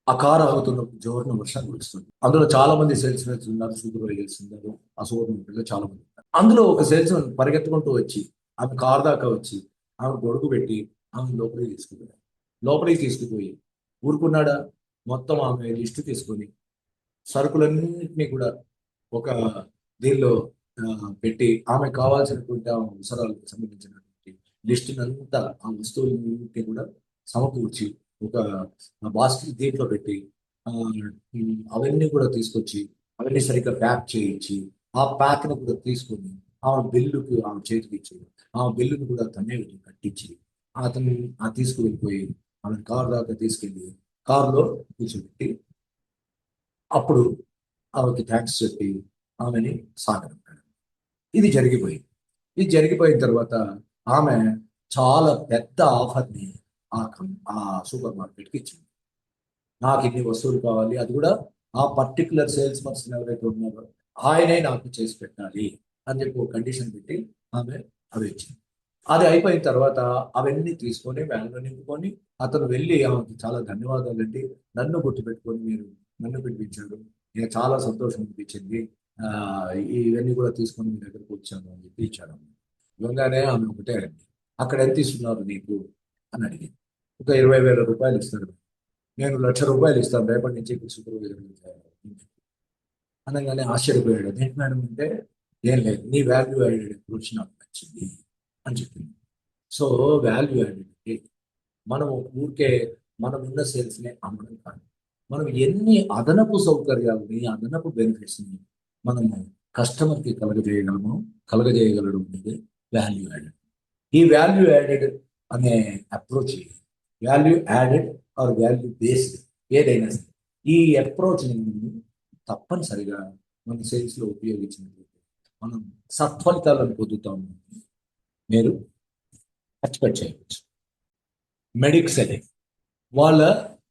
ఆ కారు ఆగుతున్నప్పుడు జోరున వర్షం కురుస్తుంది. అందులో చాలా మంది సేల్స్ మెన్స్ ఉన్నారు, సూపర్వైజర్స్ ఉన్నారు, ఆ సూపర్ మార్కెట్లో చాలా మంది ఉన్నారు. అందులో ఒక సేల్స్ మెన్ పరిగెత్తుకుంటూ వచ్చి ఆమె కారు దాకా వచ్చి ఆమె గొడుగు పెట్టి ఆమె లోపలికి తీసుకుపోయి ఊరుకున్నాడా. మొత్తం ఆమె లిస్టు తీసుకొని సరుకులన్నింటినీ కూడా ఒక దీనిలో పెట్టి ఆమెకు కావాల్సినటువంటి ఆ అవసరాలకు సంబంధించినటువంటి లిస్టుని అంతా, ఆ వస్తువులన్నింటినీ కూడా సమకూర్చి ఒక బాస్కెట్ దీంట్లో పెట్టి అవన్నీ కూడా తీసుకొచ్చి అవన్నీ సరిగ్గా ప్యాక్ చేయించి ఆ ప్యాక్ని కూడా తీసుకొని ఆమె చేతికి ఇచ్చి ఆ బిల్లును కూడా తనే కట్టించి అతను తీసుకువెళ్ళిపోయి ఆమె కారు దాకా తీసుకెళ్ళి కారులో కూర్చోబెట్టి అప్పుడు ఆమెకి థ్యాంక్స్ చెప్పి ఆమెని సాగనంపాడు. ఇది జరిగిపోయింది. ఇది జరిగిపోయిన తర్వాత ఆమె చాలా పెద్ద ఆఫర్ని ఆ సూపర్ మార్కెట్కి ఇచ్చింది. నాకు ఇన్ని వస్తువులు కావాలి, అది కూడా ఆ పర్టికులర్ సేల్స్ పర్సన్ ఎవరైతే ఉన్నారో ఆయనే నాకు చేసి పెట్టాలి అని చెప్పి ఒక కండిషన్ పెట్టి ఆమె అవి ఇచ్చింది. అది అయిపోయిన తర్వాత అవన్నీ తీసుకొని వ్యాన్లో నింపుకొని అతను వెళ్ళి ఆమెకి చాలా ధన్యవాదాలండి, నన్ను గుర్తుపెట్టుకొని మీరు నన్ను పిలిపించారు, ఇక చాలా సంతోషం అనిపించింది, ఆ, ఇవన్నీ కూడా తీసుకొని మీ దగ్గరకు వచ్చాను అని చెప్పి ఇచ్చాడు. ఇవ్వగానే ఆమె ఒకటే అండి, అక్కడ ఎంత ఇస్తున్నారు నీకు అని అడిగింది. ఒక 20,000 రూపాయలు ఇస్తారు. నేను ₹1,00,000 ఇస్తాను రేపటి నుంచి సూపర్వైజర్ అనగానే ఆశ్చర్యపోయాడు. అదేంటి మేడం అంటే, ఏం లేదు నీ వాల్యూ యాడెడ్ అప్రోచ్ నాకు నచ్చింది అని చెప్పింది. సో వాల్యూ యాడెడ్ మనం ఊరికే మనం ఉన్న సేల్స్ని అమ్మడం కాదు. మనం ఎన్ని అదనపు సౌకర్యాలని అదనపు బెనిఫిట్స్ని మనము కస్టమర్కి కలగజేయగలడం అనేది వాల్యూ యాడెడ్. ఈ వాల్యూ యాడెడ్ అనే approach, value added or value based ఏదైనా సరే, ఈ అప్రోచ్ని తప్పనిసరిగా మన సేల్స్లో ఉపయోగించినట్లయితే మనం సత్ఫలితాలను పొందుతాము. మీరు ఎక్స్పెక్ట్ చేయవచ్చు. మెడిక్స్ అని వాళ్ళ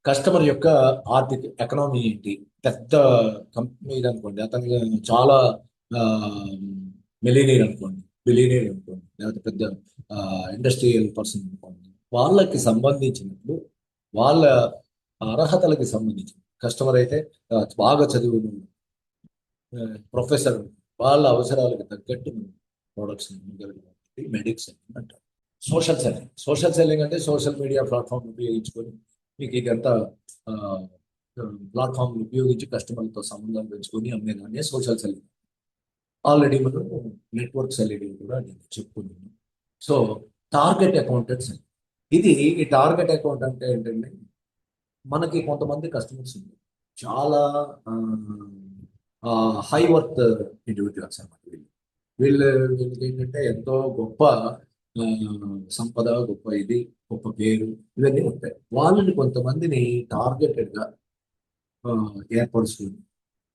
కస్టమర్ యొక్క ఆర్థిక ఎకనామీ ఏంటి, పెద్ద కంపెనీ అనుకోండి, అతనికి చాలా మిలీనియర్ అనుకోండి, బిలీనియర్ అనుకోండి, లేకపోతే పెద్ద ఇండస్ట్రియల్ పర్సన్ అనుకోండి, వాళ్ళకి సంబంధించినప్పుడు వాళ్ళ అర్హతలకి సంబంధించి కస్టమర్ అయితే బాగా చదివిన ప్రొఫెసర్, వాళ్ళ అవసరాలకు తగ్గట్టు ప్రోడక్ట్స్ మెడిక్స్ అని అంటారు. సోషల్ సెల్లింగ్ అంటే సోషల్ మీడియా ప్లాట్ఫామ్ ఉపయోగించుకొని మీకు ఇదంతా ప్లాట్ఫామ్ ఉపయోగించి కస్టమర్లతో సంబంధాలు పెంచుకొని అమ్మేదాన్ని సోషల్ సెల్లింగ్. ఆల్రెడీ మనం నెట్వర్క్ సెల్లింగ్ కూడా నేను చెప్పుకున్నాను. సో టార్గెట్ అకౌంటెంట్స్, ఇది ఈ టార్గెట్ అకౌంట్ అంటే ఏంటంటే, మనకి కొంతమంది కస్టమర్స్ ఉన్నారు చాలా హై వర్త్ ఇండివిజువల్స్ అనమాట. వీళ్ళకి ఏంటంటే ఎంతో గొప్ప సంపద, గొప్ప ఇది, గొప్ప పేరు, ఇవన్నీ ఉంటాయి. వాళ్ళని కొంతమందిని టార్గెటెడ్గా ఏర్పరుచుకొని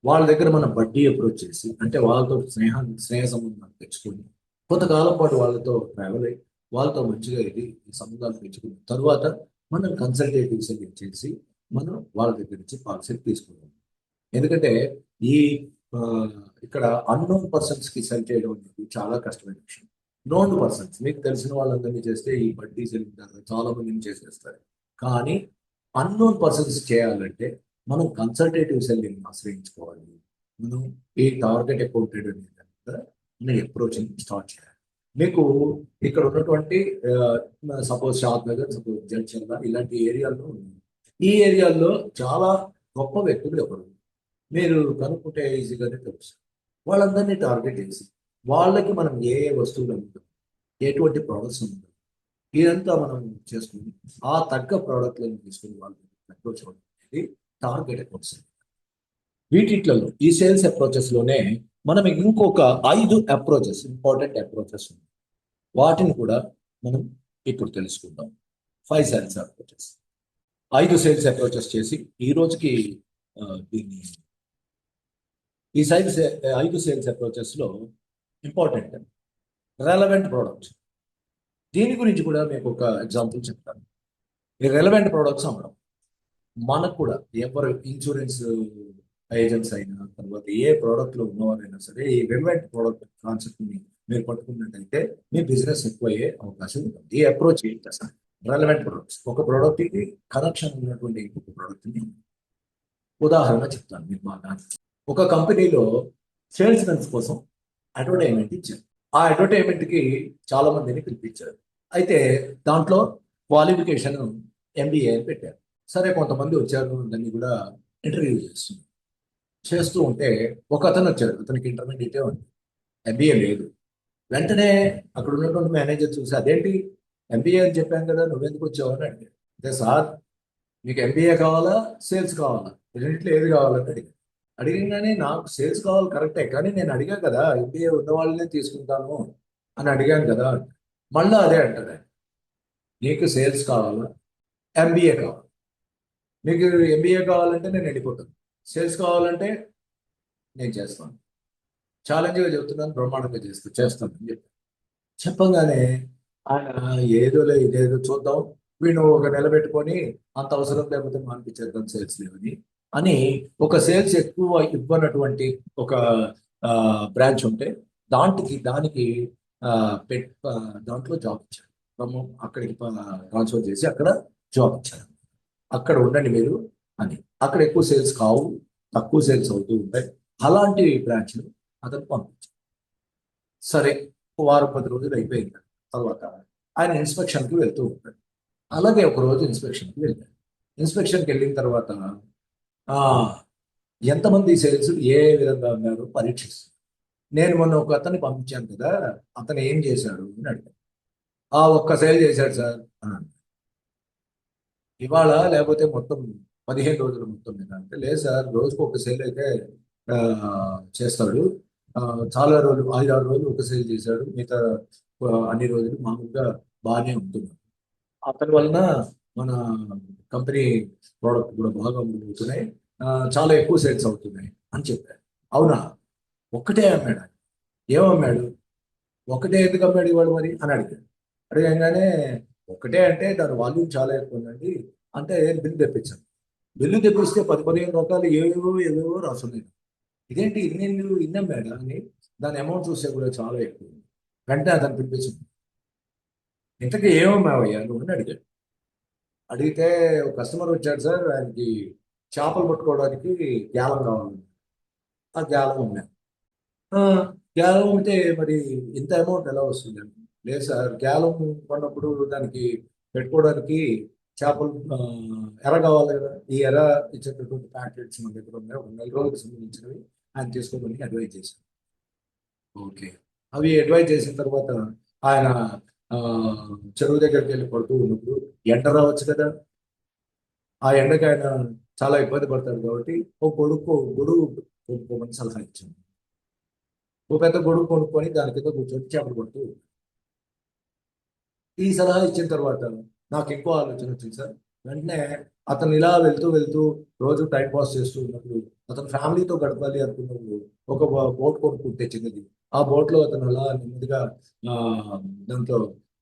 వాళ్ళ దగ్గర మనం బడ్డీ అప్రోచ్ చేసి, అంటే వాళ్ళతో స్నేహ సంబంధాలు తెచ్చుకొని కొంతకాలం పాటు వాళ్ళతో ట్రావెల్ అయ్యి వాళ్ళతో మంచిగా ఇది సంబంధాలు పెంచుకున్న తర్వాత మనం కన్సల్టేటివ్స్ చేసి మనం వాళ్ళ దగ్గర నుంచి పాలసీ తీసుకుంటాం. ఎందుకంటే ఈ ఇక్కడ అన్నోన్ పర్సన్స్ కి సెల్ చేయడం అనేది చాలా కష్టమైన విషయం. నోన్ పర్సన్స్, మీకు తెలిసిన వాళ్ళందరినీ చేస్తే ఈ బడ్డీ సెల్లింగ్ చాలా మందిని చేసేస్తారు. కానీ అన్నోన్ పర్సన్స్ చేయాలంటే మనం కన్సల్టేటివ్ సెల్లింగ్ ఆశ్రయించుకోవాలి. మనం ఈ టార్గెట్ అకౌంటెడ్ అనేది అప్రోచ్ స్టార్ట్ చేయాలి. మీకు ఇక్కడ ఉన్నటువంటి సపోజ్ షాద్ నగర్, సపోజ్ జడ్చర్ల, ఇలాంటి ఏరియాల్లో ఉంది. ఈ ఏరియాల్లో చాలా గొప్ప వ్యక్తులు ఎవరు మీరు కనుక్కుంటే ఈజీగానే తెలుసు. వాళ్ళందరినీ టార్గెట్ చేసి వాళ్ళకి మనం ఏ ఏ వస్తువులు అమ్ముతాం, ఎటువంటి ప్రోడక్ట్స్ అమ్ముతాం, ఇదంతా మనం చేసుకుని ఆ తగ్గ ప్రోడక్ట్లను తీసుకుని వాళ్ళకి అప్రోచ్ అవ్వడం అనేది టార్గెట్ అప్రోచ్. వీటిట్లలో ఈ సేల్స్ అప్రోచెస్ లోనే మనం ఇంకొక 5 అప్రోచెస్, ఇంపార్టెంట్ అప్రోచెస్ ఉన్నాయి. వాటిని కూడా మనం ఇప్పుడు తెలుసుకుందాం. 5 సేల్స్ అప్రోచెస్, 5 సేల్స్ అప్రోచెస్ చేసి ఈ రోజుకి దీన్ని ఈ 5 సేల్స్ అప్రోచెస్ లో ఇంపార్టెంట్ రెలవెంట్ ప్రోడక్ట్. దీని గురించి కూడా మీకు ఒక ఎగ్జాంపుల్ చెప్తాను. ఈ రెలవెంట్ ప్రోడక్ట్స్ అమ్మడం మనకు కూడా ఎవరు ఇన్సూరెన్స్ ఏజెంట్స్ అయినా, తర్వాత ఏ ప్రోడక్ట్లో ఉన్నవారైనా సరే, ఈ రెలవెంట్ ప్రోడక్ట్ కాన్సెప్ట్ని మీరు పట్టుకున్నట్టయితే మీ బిజినెస్ ఎక్కువ అయ్యే అవకాశం ఉంటుంది. ఈ అప్రోచ్ ఏంటి అసలు? రెలవెంట్ ప్రొడక్ట్స్, ఒక ప్రోడక్ట్కి కనెక్షన్ ఉన్నటువంటి ఇంకొక ప్రోడక్ట్ని ఉదాహరణ చెప్తాను మీకు బాగా. ఒక కంపెనీలో సేల్స్ మెన్స్ కోసం అడ్వర్టైజ్మెంట్ ఇచ్చారు. ఆ అడ్వర్టైజ్మెంట్కి చాలా మందిని పిలిపించారు. అయితే దాంట్లో క్వాలిఫికేషన్ MBA అని పెట్టారు. సరే, కొంతమంది వచ్చారు, దాన్ని కూడా ఇంటర్వ్యూ చేస్తూ ఉంటే ఒక అతను వచ్చాడు. అతనికి ఇంటర్మీడియటే ఉంది, MBA లేదు. వెంటనే అక్కడ ఉన్నటువంటి మేనేజర్ చూసి, అదేంటి MBA అని చెప్పాను కదా, నువ్వెందుకు వచ్చావు అని అడిగాడు. అంటే సార్, మీకు MBA కావాలా, సేల్స్ కావాలా, రెండింటిలో ఏది కావాలని అడిగానే నాకు సేల్స్ కావాలి కరెక్టే, కానీ నేను అడిగా కదా MBA ఉన్న వాళ్ళనే తీసుకుంటాను అని అడిగాను కదా. మళ్ళీ అదే అంటారు, నీకు సేల్స్ కావాలా, MBA కావాలి. మీకు MBA కావాలంటే నేను వెళ్ళిపోతాను, సేల్స్ కావాలంటే నేను చేస్తాను, ఛాలెంజ్గా చెప్తున్నాను, బ్రహ్మాండంగా చేస్తాను అని చెప్పి చెప్పగానే ఆయన ఏదోలే ఇదేదో చూద్దాం, వీళ్ళు ఒక నిలబెట్టుకొని అంత అవసరం లేకపోతే మానిపించేద్దాం సేల్స్ లేవని అని ఒక సేల్స్ ఎక్కువ ఇవ్వనటువంటి ఒక బ్రాంచ్ ఉంటే దానికి దాంట్లో జాబ్ ఇచ్చారు. అక్కడికి ట్రాన్స్ఫర్ చేసి అక్కడ జాబ్ ఇచ్చారు. అక్కడ ఉండండి మీరు అని. అక్కడ ఎక్కువ సేల్స్ కావు, తక్కువ సేల్స్ అవుతూ ఉంటాయి. అలాంటి బ్రాంచ్లు అతను పంపించారు. సరే, 10 రోజులు అయిపోయింది. తర్వాత ఆయన ఇన్స్పెక్షన్కి వెళ్తూ ఉంటాడు. అలాగే ఒక రోజు ఇన్స్పెక్షన్కి వెళ్ళాడు. ఇన్స్పెక్షన్కి వెళ్ళిన తర్వాత ఆ, ఎంతమంది సేల్స్ ఏ విధంగా ఉన్నారు పరీక్షిస్తారు. నేను మొన్న ఒక అతన్ని పంపించాను కదా, అతను ఏం చేశాడు అని అడిగాను. ఒక్క సేల్ చేశాడు సార్ అన్నాడు. ఇవాళ లేకపోతే మొత్తం 15 రోజులు మొత్తం మీద అంటే, లేదు సార్ రోజుకు ఒక సేల్ అయితే ఆ, చేస్తాడు. ఆ, చాలా రోజులు 5-6 రోజులు ఒక సేల్ చేశాడు, మిగతా అన్ని రోజులు మామూలుగా బాగానే ఉంటుంది. అతని వలన మన కంపెనీ ప్రోడక్ట్ కూడా బాగా అవుతున్నాయి, ఆ, చాలా ఎక్కువ సేల్స్ అవుతున్నాయి అని చెప్పారు. అవునా, ఒక్కటే అమ్మాడు ఆయన. ఏమమ్మాడు, ఒకటే ఎందుకు అమ్మాడు ఇవాడు మరి అని అడిగాడు. అడగంగానే ఒకటే అంటే దాని వాల్యూమ్ చాలా ఎక్కువ ఉందండి అంటే బిల్లు తెప్పించాను. బిల్లు తెప్పిస్తే 10-15 రకాలు ఏవేవో ఏవేవో రాసున్నాయి. ఇదేంటి ఇన్ని అమ్మాడా అని దాని అమౌంట్ చూస్తే కూడా చాలా ఎక్కువ ఉంది. వెంటనే అతను పిలిపించింది. ఇంతకీ ఏమమ్మావయ్యా నువ్వు అని అడిగాడు. అడిగితే ఒక కస్టమర్ వచ్చాడు సార్, ఆయనకి చేపలు పట్టుకోవడానికి గ్యాలం కావాలి. ఆ గ్యాలం అమ్మాను. ఆ, గ్యాలం అమ్మితే మరి ఇంత అమౌంట్ ఎలా వస్తుంది అంటే, లేదు సార్ గ్యాలం కొన్నప్పుడు దానికి పెట్టుకోవడానికి చేపలు ఎర కావాలి కదా, ఈ ఎర ఇచ్చేటటువంటి ప్యాకెట్స్ మన దగ్గర ఉన్నాయి, ఒక 4 రోజులకు సంబంధించినవి ఆయన తీసుకోమని అడ్వైజ్ చేశాను. ఓకే, అవి అడ్వైజ్ చేసిన తర్వాత ఆయన ఆ, చెరువు దగ్గరికి వెళ్ళి పడుతూ ఉన్నప్పుడు ఎండ రావచ్చు కదా, ఆ ఎండకి ఆయన చాలా ఇబ్బంది పడతాడు కాబట్టి ఒక గొడుగు కొనుక్కోమని సలహా ఇచ్చాను. ఒక పెద్ద గొడుగు కొనుక్కొని దాని కింద కూర్చొని చేపలు పడుతూ, ఈ సలహా ఇచ్చిన తర్వాత నాకు ఎక్కువ ఆలోచన వచ్చింది సార్. వెంటనే అతను ఇలా వెళ్తూ వెళ్తూ రోజు టైం పాస్ చేస్తూ ఉన్నప్పుడు, అతను ఫ్యామిలీతో గడపాలి అనుకున్నప్పుడు ఒక బోట్ కొనుక్కుంటే చిన్నది, ఆ boat లో అతను అలా నెమ్మదిగా ఆ, దాంట్లో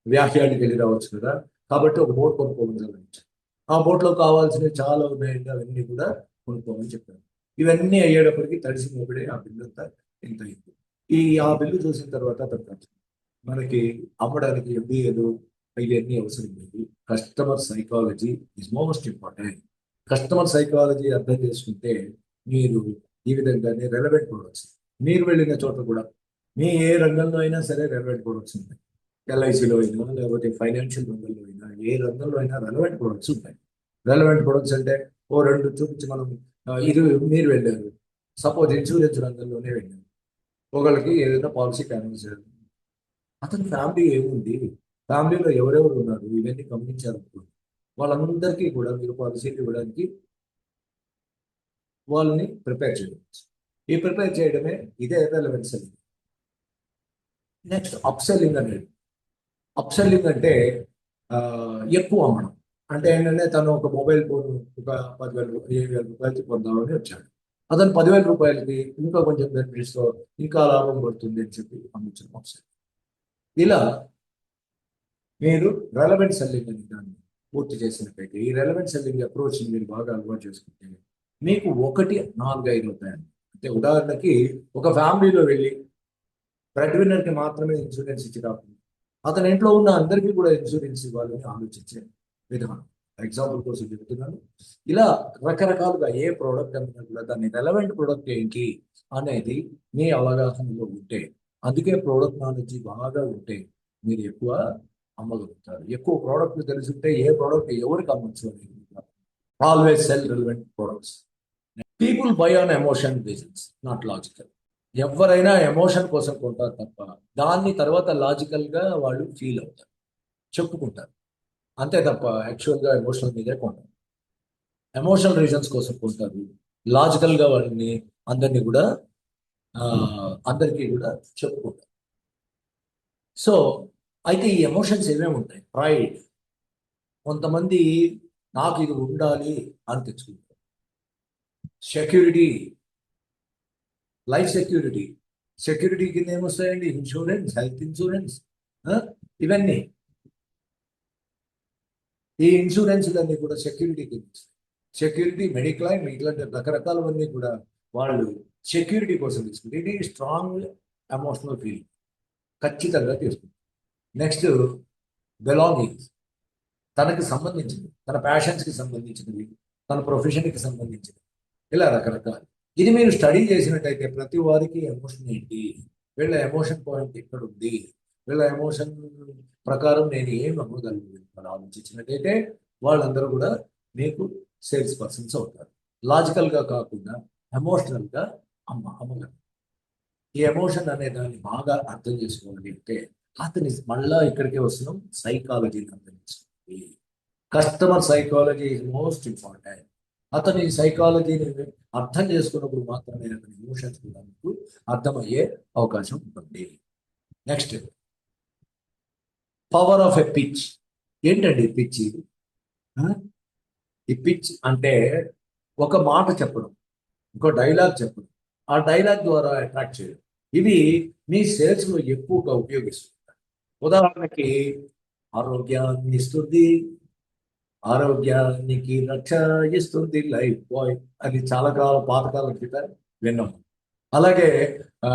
వ్యాహ్యానికి వెళ్ళి రావచ్చు కదా, కాబట్టి ఒక బోట్ కొనుక్కోమని గమనించాను. ఆ boat లో కావాల్సినవి చాలా ఉన్నాయండి, అవన్నీ కూడా కొనుక్కోమని చెప్పాను. ఇవన్నీ అయ్యేటప్పటికి తడిసి మోపిడే ఆ బిల్లు అంతా ఎంత అయింది. ఆ బిల్లు చూసిన తర్వాత అతను మనకి అమ్మడానికి ఎంబీఏలు ఇవన్నీ అవసరం లేదు. Customer psychology is most important. Customer psychology అర్థం చేసుకుంటే మీరు ఈ విధంగానే రెలవెంట్ ప్రొడక్ట్స్, మీరు వెళ్ళిన చోట కూడా మీ ఏ రంగంలో అయినా సరే రెలవెంట్ ప్రొడక్ట్స్ ఉంటాయి. ఎల్ఐసిలో అయినా లేకపోతే ఫైనాన్షియల్ రంగంలో అయినా ఏ రంగంలో అయినా రెలవెంట్ ప్రొడక్ట్స్ ఉంటాయి. రెలవెంట్ ప్రొడక్ట్స్ అంటే ఓ రెండు చూపించి మనం ఇది మీరు వెళ్ళారు, సపోజ్ ఇన్సూరెన్స్ రంగంలోనే వెళ్ళారు, ఒకళ్ళకి ఏదైనా పాలసీ క్యాన్సిల్ చేయాలి, అతని ఫ్యామిలీ ఏముంది, ఫ్యామిలీలో ఎవరెవరు ఉన్నారు ఇవన్నీ గమనించారు. వాళ్ళందరికీ కూడా మీరు పాలసీలు ఇవ్వడానికి వాళ్ళని ప్రిపేర్ చేయవచ్చు. ఈ ప్రిపేర్ చేయడమే ఇదే రెలవెన్స్ అని. నెక్స్ట్ అప్సెల్లింగ్ అనేది. అప్సెల్లింగ్ అంటే ఆ, ఎక్కువ అమ్మడం. అంటే ఏంటంటే తను ఒక మొబైల్ ఫోన్ ఒక 7,000 రూపాయలకి కొందామని వచ్చాడు. అతను 10,000 రూపాయలకి ఇంకా కొంచెం బెనిఫిట్స్తో ఇంకా లాభం పడుతుంది అని చెప్పి అమ్మించడం అప్సెల్. ఇలా మీరు రెలవెంట్ సెల్లింగ్ అనే దాన్ని పూర్తి చేసినట్టయితే, ఈ రెలవెంట్ సెల్లింగ్ అప్రోచ్ మీరు బాగా అలవాటు చేసుకుంటే మీకు 1-4-5 అవుతాయండి. అంటే ఉదాహరణకి ఒక ఫ్యామిలీలో వెళ్ళి బ్రెడ్ విన్నర్కి మాత్రమే ఇన్సూరెన్స్ ఇచ్చి కాకుండా అతని ఇంట్లో ఉన్న అందరికీ కూడా ఇన్సూరెన్స్ ఇవ్వాలని ఆలోచించే విధానం. ఎగ్జాంపుల్ కోసం చెప్తున్నాను. ఇలా రకరకాలుగా ఏ ప్రోడక్ట్ అన్నా కూడా దాన్ని రెలవెంట్ ప్రోడక్ట్ ఏంటి అనేది మీ అవగాహనలో ఉంటే, అందుకే ప్రోడక్ట్ నాలెడ్జ్ బాగా ఉంటే మీరు ఎక్కువ అమ్మగలుగుతారు. ఎక్కువ ప్రోడక్ట్లు తెలుసుంటే ఏ ప్రోడక్ట్ ఎవరికి అమ్మచ్చు అనేది. Always cell relevant products. People by on emotion basis, not logical. ఎవరైనా ఎమోషన్ కోసం కొంటారు తప్ప దాన్ని తర్వాత లాజికల్ గా వాళ్ళు ఫీల్ అవుతారు, చెప్పుకుంటారు. అంతే తప్ప యాక్చువల్ గా ఎమోషనల్ మీదే కొంటారు. ఎమోషనల్ రీజన్స్ కోసం కొంటారు, లాజికల్ గా వాళ్ళని అందరినీ కూడా ఆ, అందరికీ కూడా చెప్పుకుంటారు. సో అయితే ఈ ఎమోషన్స్ ఏమేమి ఉంటాయి? ప్రైడ్. కొంతమంది నాకు ఇది ఉండాలి అని తెచ్చుకుంటారు. Security, life security. సెక్యూరిటీ కింద ఏమొస్తాయండి? ఇన్సూరెన్స్, హెల్త్ ఇన్సూరెన్స్, ఇవన్నీ. ఈ ఇన్సూరెన్స్లన్నీ కూడా సెక్యూరిటీ కింద వస్తాయి. సెక్యూరిటీ, మెడిక్లైమ్ ఇట్లాంటి రకరకాలవన్నీ కూడా వాళ్ళు సెక్యూరిటీ కోసం తీసుకుంటారు. ఇది స్ట్రాంగ్ ఎమోషనల్ ఫీలింగ్, ఖచ్చితంగా తీసుకుంటారు. Next belongings. తనకి సంబంధించింది, తన ప్యాషన్స్కి సంబంధించినవి, తన ప్రొఫెషన్కి సంబంధించినవి, ఇలా రకరకాలు. ఇది మీరు స్టడీ చేసినట్టయితే ప్రతి వారికి ఎమోషన్ ఏంటి, వీళ్ళ ఎమోషన్ పాయింట్ ఎక్కడ ఉంది, వీళ్ళ ఎమోషన్ ప్రకారం నేను ఏం అవ్వగలను అని ఆలోచించినట్టయితే వాళ్ళందరూ కూడా మీకు సేల్స్ పర్సన్స్ అవుతారు. లాజికల్గా కాకుండా ఎమోషనల్గా అమ్మగారు. ఈ ఎమోషన్ అనే దాన్ని బాగా అర్థం చేసుకోవాలి అంటే అతని మళ్ళా ఇక్కడికే వస్తున్నాం, సైకాలజీని అర్థం చేసుకోవాలి. Customer psychology is most important. అతని సైకాలజీని అర్థం చేసుకున్నప్పుడు మాత్రమే అతని ఎమోషన్స్ కూడా మీకు అర్థమయ్యే అవకాశం ఉంటుంది. Next, power of a pitch. ఏంటండి పిచ్? ఈ పిచ్ అంటే ఒక మాట చెప్పడం, ఒక డైలాగ్ చెప్పడం, ఆ డైలాగ్ ద్వారా అట్రాక్ట్ చేయడం. ఇవి మీ సేల్స్ లో ఎక్కువగా ఉపయోగిస్తుంటారు. ఉదాహరణకి, ఆరోగ్యాన్ని ఇస్తుంది, ఆరోగ్యానికి రక్ష ఇస్తుంది లైఫ్ బాయ్. అది చాలా కాలం పాతకాలం క్రితం విన్నాం. అలాగే ఆ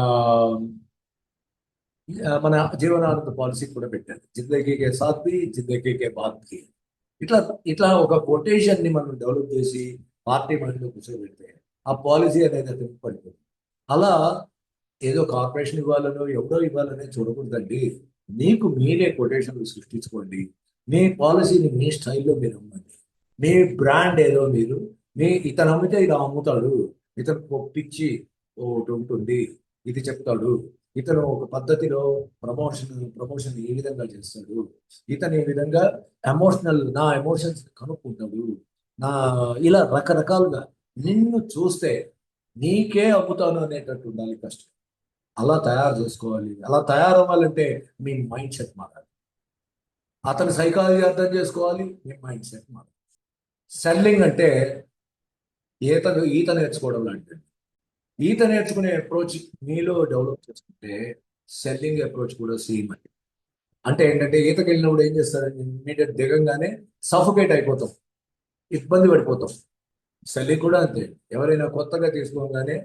మన జీవనానంద పాలసీ కూడా పెట్టారు, జిందగీకే సాత్ భీ జిందగీకే బాత్ భీ. ఇట్లా ఇట్లా ఒక కొటేషన్ ని మనం డెవలప్ చేసి పార్టీ మైండ్లో కూర్చోబెడితే ఆ పాలసీ అనేది అతనికి పడిపోతుంది. అలా ఏదో కార్పొరేషన్ ఇవ్వాలనో ఎవరో ఇవ్వాలనే చూడకూడదండి. మీకు మీరే కొటేషన్లు సృష్టించుకోండి. మీ పాలసీని మీ స్టైల్లో మీరు అమ్మండి. మీ బ్రాండ్ ఏదో మీరు, ఇతను అమ్మితే ఇలా అమ్ముతాడు, ఇతను ఒప్పించి ఒకటి ఉంటుంది, ఇది చెప్తాడు, ఇతను ఒక పద్ధతిలో ప్రమోషన్ ఏ విధంగా చేస్తాడు, ఇతను ఈ విధంగా నా ఎమోషన్స్ కనుక్కుంటాడు, నా ఇలా రకరకాలుగా నిన్ను చూస్తే నీకే అమ్ముతాను అనేటట్టు ఉండాలి కష్టం. అలా తయారు చేసుకోవాలి. అలా తయారవ్వాలంటే మీ మైండ్ సెట్ మారాలి. అతని సైకాలజీ అర్థం చేసుకోవాలి, మీ మైండ్ సెట్ మారాలి. సెల్లింగ్ అంటే ఈత నేర్చుకోవడం లాంటిది. ఈత నేర్చుకునే అప్రోచ్ మీలో డెవలప్ చేసుకుంటే సెల్లింగ్ అప్రోచ్ కూడా సేమ్ అండి. అంటే ఏంటంటే ఈతకి వెళ్ళినప్పుడు ఏం చేస్తారంటే ఇమీడియట్ దిగంగానే సఫోకేట్ అయిపోతాం, ఇబ్బంది పడిపోతాం. సెల్లింగ్ కూడా అంతే. ఎవరైనా కొత్తగా తీసుకోగానే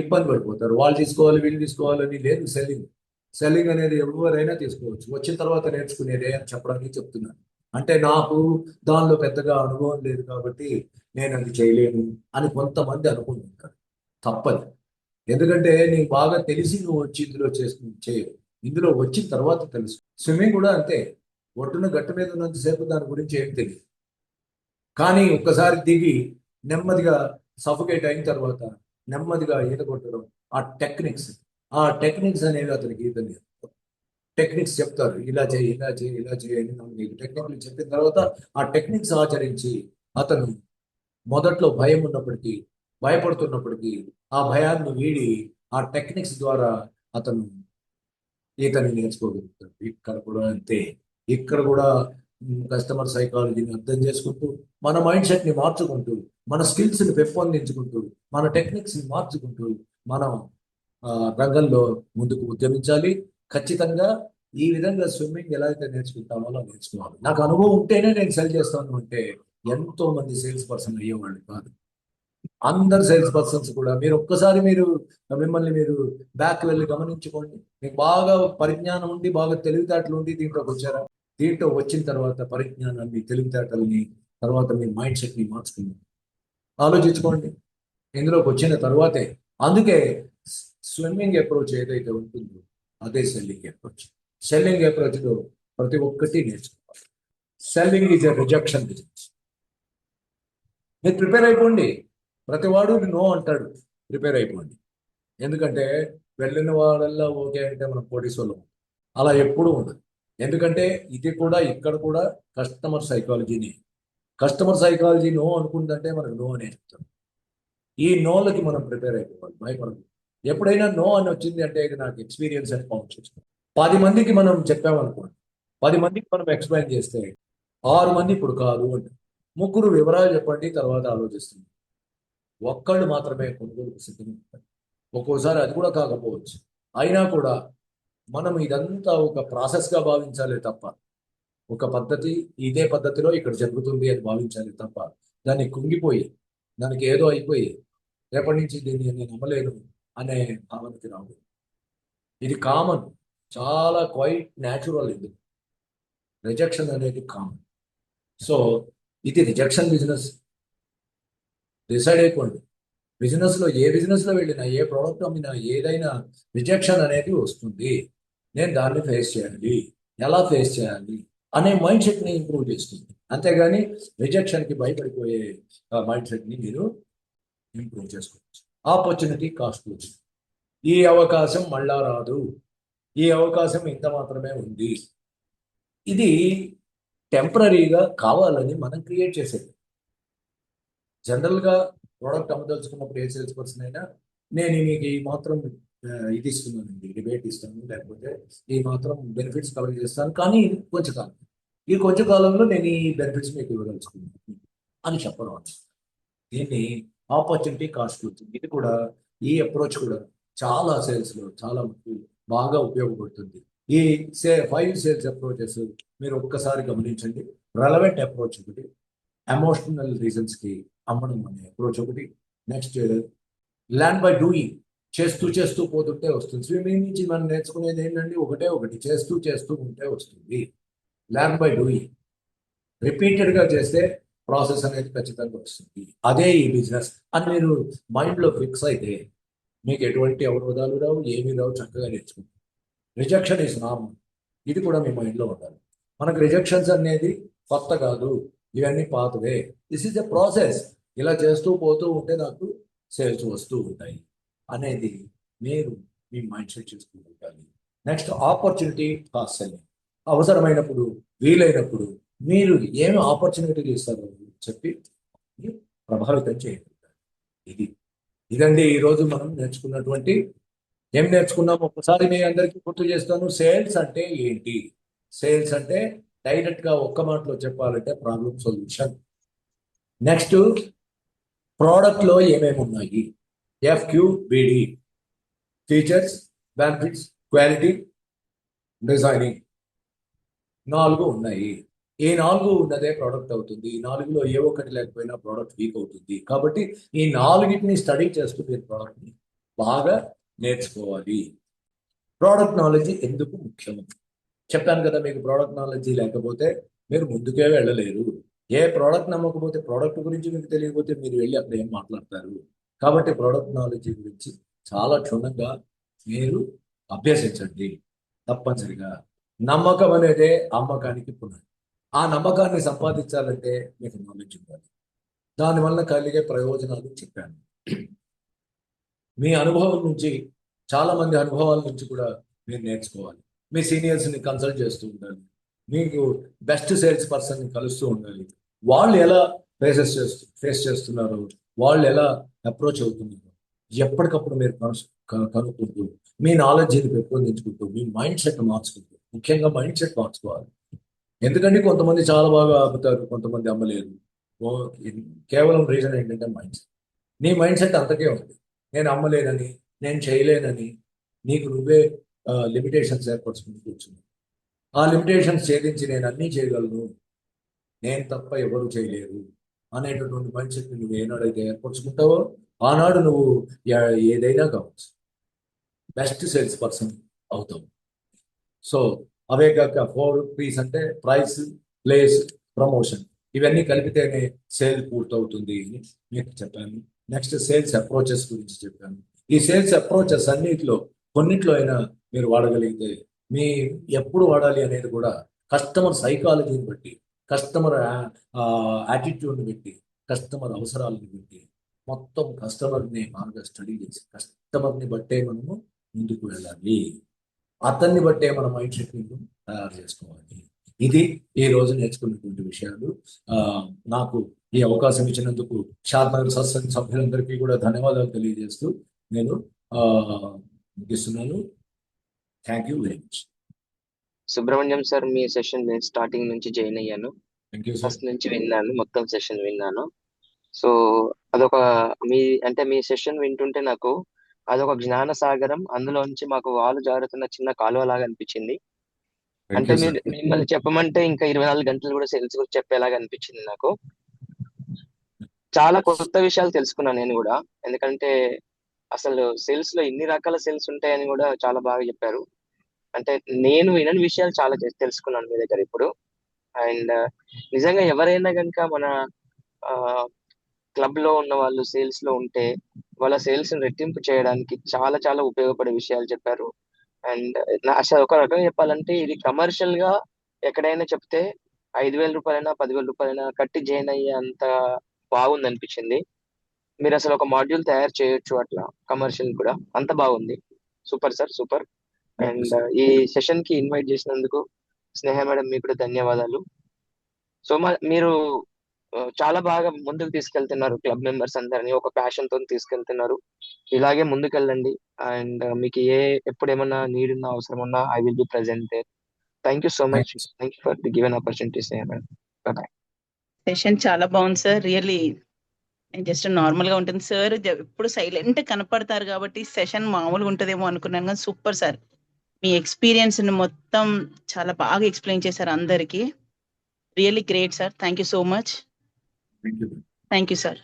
ఇబ్బంది పడిపోతారు. వాళ్ళు తీసుకోవాలి, వీళ్ళు తీసుకోవాలని లేదు. సెల్లింగ్ అనేది ఎవరైనా తీసుకోవచ్చు, వచ్చిన తర్వాత నేర్చుకునేదే అని చెప్పడానికి చెప్తున్నాను. అంటే నాకు దానిలో పెద్దగా అనుభవం లేదు కాబట్టి నేను అది చేయలేను అని కొంతమంది అనుకుంటుంటారు. తప్పదు. ఎందుకంటే నీకు బాగా తెలిసి నువ్వు వచ్చి ఇందులో చేయవు. ఇందులో వచ్చిన తర్వాత తెలుసు. స్విమ్మింగ్ కూడా అంతే. ఒడ్డున గట్టు మీద ఉన్నంతసేపు దాని గురించి ఏం తెలియదు. కానీ ఒక్కసారి దిగి నెమ్మదిగా సఫోకేట్ అయిన తర్వాత నెమ్మదిగా ఈత కొట్టడం, ఆ టెక్నిక్స్ అనేవి అతనికి ఈత నేర్పుతారు. టెక్నిక్స్ చెప్తారు, ఇలా చేయి, ఇలా చేయి, ఇలా చేయని మీకు టెక్నిక్లు చెప్పిన తర్వాత ఆ టెక్నిక్స్ ఆచరించి అతను మొదట్లో భయం ఉన్నప్పటికీ, భయపడుతున్నప్పటికీ ఆ భయాన్ని వీడి ఆ టెక్నిక్స్ ద్వారా అతను ఈతని నేర్చుకోగలుగుతాడు. ఇక్కడ కూడా అంతే. ఇక్కడ కూడా కస్టమర్ సైకాలజీని అర్థం చేసుకుంటూ, మన మైండ్ సెట్ ని మార్చుకుంటూ, మన స్కిల్స్ ని పెంపొందించుకుంటూ, మన టెక్నిక్స్ ని మార్చుకుంటూ మనం రంగంలో ముందుకు ఉద్యమించాలి. ఖచ్చితంగా ఈ విధంగా స్విమ్మింగ్ ఎలా అయితే నేర్చుకుంటామో అలా నేర్చుకోవాలి. నాకు అనుభవం ఉంటేనే నేను సెల్ చేస్తాను అంటే ఎంతో మంది సేల్స్ పర్సన్ అయ్యేవాళ్ళు కాదు. అందరు సేల్స్ పర్సన్స్ కూడా మీరు మిమ్మల్ని మీరు బ్యాక్ వెళ్ళి గమనించుకోండి. మీకు బాగా పరిజ్ఞానం ఉండి, బాగా తెలివితేటలు ఉండి దీంట్లోకి వచ్చారా? దీంట్లో వచ్చిన తర్వాత పరిజ్ఞానాన్ని, తెలివితేటల్ని, తర్వాత మీ మైండ్ సెట్ ని మార్చుకుని ఆలోచించుకోండి. ఇందులోకి వచ్చిన తర్వాతే, అందుకే స్విమ్మింగ్ అప్రోచ్ ఏదైతే ఉంటుందో అదే సెల్లింగ్ అప్రోచ్. సెల్లింగ్ అప్రోచ్ లో ప్రతి ఒక్కటి నేర్చుకోవాలి. Selling is a rejection business. మీరు ప్రిపేర్ అయిపోండి. ప్రతివాడు నో అంటాడు, ప్రిపేర్ అయిపోండి. ఎందుకంటే వెళ్ళిన వాళ్ళల్లో ఓకే అంటే మనం కోటీశ్వరులం. అలా ఎప్పుడూ ఉండదు. ఎందుకంటే ఇది కూడా ఇక్కడ కూడా కస్టమర్ సైకాలజీని. కస్టమర్ సైకాలజీ నో అనుకుందంటే మనకు నో అనే చెప్తాం. ఈ నోలకి మనం ప్రిపేర్ అయిపోవాలి, భయపడదు. ఎప్పుడైనా నో అని వచ్చింది అంటే ఇది నాకు ఎక్స్పీరియన్స్ అని కౌంట్ చేసుకోవాలి. 10 మందికి మనం చెప్పామనుకోండి, 10 మందికి మనం ఎక్స్ప్లెయిన్ చేస్తే 6 మంది ఇప్పుడు కాదు అంటే, ముగ్గురు వివరాలు చెప్పండి తర్వాత ఆలోచిస్తుంది, ఒక్కళ్ళు మాత్రమే కొనుగోలు సిద్ధంగా ఉంటారు. ఒక్కోసారి అది కూడా కాకపోవచ్చు. అయినా కూడా మనం ఇదంతా ఒక ప్రాసెస్గా భావించాలి తప్ప, ఒక పద్ధతి, ఇదే పద్ధతిలో ఇక్కడ జరుగుతుంది అని భావించాలి తప్ప, దాన్ని కుంగిపోయి, దానికి ఏదో అయిపోయి రేపటి నుంచి దీన్ని నేను నమ్మలేను అనే భావనకి రాదు. ఇది కామన్, చాలా క్వైట్ న్యాచురల్. ఇది రిజెక్షన్ అనేది కామన్. సో ఇది రిజెక్షన్ బిజినెస్. డిసైడ్ అయిపోండి. ఏ బిజినెస్ లో వెళ్ళినా, ఏ ప్రోడక్ట్ అమ్మినా, ఏదైనా రిజెక్షన్ అనేది వస్తుంది. నేను దాన్ని ఫేస్ చేయాలి. ఎలా ఫేస్ చేయాలి? అనే మైండ్ సెట్ని ఇంప్రూవ్ చేస్తుంది. అంతేగాని రిజెక్షన్కి భయపడిపోయే మైండ్ సెట్ని మీరు ఇంప్రూవ్ చేసుకోవచ్చు. ఆపర్చునిటీ కాస్ట్ వచ్చింది. ఈ అవకాశం మళ్ళా రాదు, ఈ అవకాశం ఇంత మాత్రమే ఉంది. ఇది టెంపరీగా కావాలని మనం క్రియేట్ చేసేది. జనరల్గా ప్రోడక్ట్ అమ్మదలుచుకున్నప్పుడు ఏ సేల్స్ పర్సన్ అయినా నేను మీకు ఈ మాత్రం ఇది ఇస్తున్నానండి, రిబేట్ ఇస్తాను, లేకపోతే ఈ మాత్రం బెనిఫిట్స్ కవర్ చేస్తాను, కానీ కొంచెం కాలం, ఈ కొంచెం కాలంలో నేను ఈ బెనిఫిట్స్ మీకు ఇవ్వదలుచుకున్నాను అని చెప్పడం. దీన్ని ఆపర్చునిటీ కాస్ట్ అవుతుంది. ఇది కూడా, ఈ అప్రోచ్ కూడా చాలా సేల్స్లో చాలా బాగా ఉపయోగపడుతుంది. ఈ 5 సేల్స్ అప్రోచెస్ మీరు ఒక్కసారి గమనించండి. రెలవెంట్ అప్రోచ్ ఒకటి, ఎమోషనల్ రీజన్స్కి అమ్మడం అనే అప్రోచ్ ఒకటి, నెక్స్ట్ ల్యాండ్ బై డూయింగ్, చేస్తూ చేస్తూ పోతుంటే వస్తుంది. స్విమ్మింగ్ నుంచి మనం నేర్చుకునేది ఏంటండి, ఒకటి చేస్తూ చేస్తూ ఉంటే వస్తుంది. ల్యాండ్ బై డూయింగ్, రిపీటెడ్గా చేస్తే ప్రాసెస్ అనేది ఖచ్చితంగా వస్తుంది. అదే ఈ బిజినెస్ అని మీరు మైండ్లో ఫిక్స్ అయితే మీకు ఎటువంటి అవరోధాలు రావు, ఏమీ రావు, చక్కగా నేర్చుకుంటారు. రిజెక్షన్ ఇస్ నార్మల్, ఇది కూడా మీ మైండ్లో ఉండాలి. మనకు రిజెక్షన్స్ అనేది కొత్త కాదు, ఇవన్నీ పాతవే. This is a process. ఇలా చేస్తూ పోతూ ఉంటే నాకు సేల్స్ వస్తూ ఉంటాయి అనేది మీరు మీ మైండ్ సెట్ చేసుకుంటుంటారు. Next opportunity cost selling. అవసరమైనప్పుడు, వీలైనప్పుడు మీరు ఏమి ఆపర్చునిటీలు ఇస్తారో చెప్పి ప్రభావితం చేయగలుగుతారు. ఇది ఇదండి ఈరోజు మనం నేర్చుకున్నటువంటి. ఏం నేర్చుకున్నాం ఒక్కసారి మీ అందరికీ గుర్తు చేస్తాను. సేల్స్ అంటే ఏంటి? సేల్స్ అంటే డైరెక్ట్గా ఒక్క మాటలో చెప్పాలంటే ప్రాబ్లమ్ సొల్యూషన్. నెక్స్ట్, ప్రోడక్ట్లో ఏమేమి ఉన్నాయి? FQBD, features, benefits, quality, designing, 4 ఉన్నాయి. ఈ 4 ఉన్నదే ప్రోడక్ట్ అవుతుంది. ఈ 4లో ఏ ఒక్కటి లేకపోయినా ప్రోడక్ట్ వీక్ అవుతుంది. కాబట్టి ఈ 4ని స్టడీ చేస్తూ మీరు ప్రోడక్ట్ని బాగా నేర్చుకోవాలి. ప్రోడక్ట్ నాలెడ్జ్ ఎందుకు ముఖ్యం చెప్పాను కదా మీకు. ప్రోడక్ట్ నాలెడ్జ్ లేకపోతే మీరు ముందుకే వెళ్ళలేరు. ఏ ప్రోడక్ట్ నమ్మకపోతే, ప్రోడక్ట్ గురించి మీకు తెలియకపోతే మీరు వెళ్ళి అక్కడ ఏం మాట్లాడతారు? కాబట్టి ప్రోడక్ట్ నాలెడ్జ్ గురించి చాలా క్షుణ్ణంగా మీరు అభ్యసించండి తప్పనిసరిగా. నమ్మకం అనేదే అమ్మకానికి పునాది. ఆ నమ్మకాన్ని సంపాదించాలంటే మీకు నాలెడ్జ్ ఉండాలి. దానివల్ల కలిగే ప్రయోజనాలు చెప్పాను. మీ అనుభవం నుంచి, చాలా మంది అనుభవాల నుంచి కూడా మీరు నేర్చుకోవాలి. మీ సీనియర్స్ని కన్సల్ట్ చేస్తూ ఉండాలి. మీకు బెస్ట్ సేల్స్ పర్సన్ని కలుస్తూ ఉండాలి. వాళ్ళు ఎలా ఫేస్ చేస్తున్నారు, వాళ్ళు ఎలా అప్రోచ్ అవుతున్నారు, ఎప్పటికప్పుడు మీరు కనుక్కుంటూ మీ నాలెడ్జ్ని పెంపొందించుకుంటూ మీ మైండ్ సెట్ మార్చుకుంటూ, ముఖ్యంగా మైండ్ సెట్ మార్చుకోవాలి. ఎందుకంటే కొంతమంది చాలా బాగా ఆపుతారు, కొంతమంది అమ్మలేరు. కేవలం రీజన్ ఏంటంటే మైండ్ సెట్. నీ మైండ్ సెట్ అంతకే ఉంది. నేను అమ్మలేనని, నేను చేయలేనని, నీకు నువ్వే లిమిటేషన్స్ ఏర్పరచుకుని కూర్చున్నావు. ఆ లిమిటేషన్స్ ఛేదించి నేను అన్నీ చేయగలను, నేను తప్ప ఎవరు చేయలేరు అనేటటువంటి మైండ్ సెట్ నువ్వు ఏనాడైతే ఏర్పరచుకుంటావో ఆనాడు నువ్వు ఏదైనా కావచ్చు, బెస్ట్ సేల్స్ పర్సన్ అవుతావు. సో అవే కాక 4 P's అంటే ప్రైస్, ప్లేస్, ప్రమోషన్, ఇవన్నీ కలిపితేనే సేల్ పూర్తవుతుంది అని మీకు చెప్పాను. నెక్స్ట్ సేల్స్ అప్రోచెస్ గురించి చెప్పాను. ఈ సేల్స్ అప్రోచెస్ అన్నిటిలో కొన్నిట్లో అయినా మీరు వాడగలిగితే, మీ ఎప్పుడు వాడాలి అనేది కూడా కస్టమర్ సైకాలజీని బట్టి, కస్టమర్ యాటిట్యూడ్ని బట్టి, కస్టమర్ అవసరాలను బట్టి, మొత్తం కస్టమర్ని బాగా స్టడీ చేసి కస్టమర్ని బట్టే మనము ముందుకు వెళ్ళాలి. అతన్ని బట్టే మన మైండ్ సెట్ తయారు చేసుకోవాలి. ఇది ఈ రోజు నేర్చుకున్నటువంటి విషయాలు. నాకు ఈ అవకాశం ఇచ్చినందుకు షాద్నగర్ సత్సంగ్ సభ్యులందరికీ కూడా ధన్యవాదాలు తెలియజేస్తూ నేను ముగిస్తున్నాను. Thank you very much. Subrahmanyam sir, me session నేను స్టార్టింగ్ నుంచి జాయిన్ అయ్యాను. Thank you sir. ఫస్ట్ నుంచి విన్నాను, మొత్తం సెషన్ విన్నాను. సో అదొక మీ సెషన్ వింటుంటే నాకు అదొక జ్ఞాన సాగరం. అందులోంచి మాకు వాలు జారుతున్న చిన్న కాలువ లాగా అనిపించింది. అంటే మీరు మిమ్మల్ని చెప్పమంటే ఇంకా 24 గంటలు కూడా సేల్స్ గురించి చెప్పేలాగా అనిపించింది నాకు. చాలా కొత్త విషయాలు తెలుసుకున్నాను నేను కూడా. ఎందుకంటే అసలు సేల్స్ లో ఇన్ని రకాల సేల్స్ ఉంటాయని కూడా చాలా బాగా చెప్పారు. అంటే నేను వినని విషయాలు చాలా తెలుసుకున్నాను మీ దగ్గర ఇప్పుడు. అండ్ నిజంగా ఎవరైనా కనుక మన క్లబ్ లో ఉన్న వాళ్ళు సేల్స్ లో ఉంటే వాళ్ళ సేల్స్ ని రెట్టింపు చేయడానికి చాలా చాలా ఉపయోగపడే విషయాలు చెప్పారు. అండ్ అసలు ఒక రకంగా చెప్పాలంటే ఇది కమర్షియల్ గా ఎక్కడైనా చెప్తే 5,000 రూపాయలైనా 10,000 రూపాయలైనా కట్టి జాయిన్ అయ్యే అంత బాగుంది అనిపించింది. మీరు అసలు ఒక మాడ్యూల్ తయారు చేయొచ్చు అట్లా, కమర్షియల్ కూడా అంత బాగుంది. Super sir, super. Thank you and sir. ఈ సెషన్ కి ఇన్వైట్ చేసినందుకు స్నేహ మేడం మీకు కూడా ధన్యవాదాలు. సో మీరు చాలా బాగా ముందుకు తీసుకెళ్తున్నారు, క్లబ్ మెంబర్స్ అందరినీ ఒక ప్యాషన్ తో తీసుకెళ్తున్నారు. ఇలాగే ముందుకెళ్ళండి. అండ్ మీకు ఎప్పుడు ఏమన్నా నీడ్ ఉన్నా, అవసరం ఉన్నా, I will be present. Thank you so thank much. You sir. Thank you for the given opportunity Sneha madam. Bye. Session చాలా బాగుంది సార్. రియల్లీ జస్ట్ నార్మల్ గా ఉంటుంది సార్. ఎప్పుడు సైలెంట్ కనపడతారు కాబట్టి సెషన్ మామూలుగా ఉంటుందేమో అనుకున్నాను, కానీ సూపర్ సార్. మీ ఎక్స్పీరియన్స్ ని మొత్తం చాలా బాగా ఎక్స్ప్లెయిన్ చేశారు అందరికి. Really great sir. Thank you so much. Thank you. Thank you sir.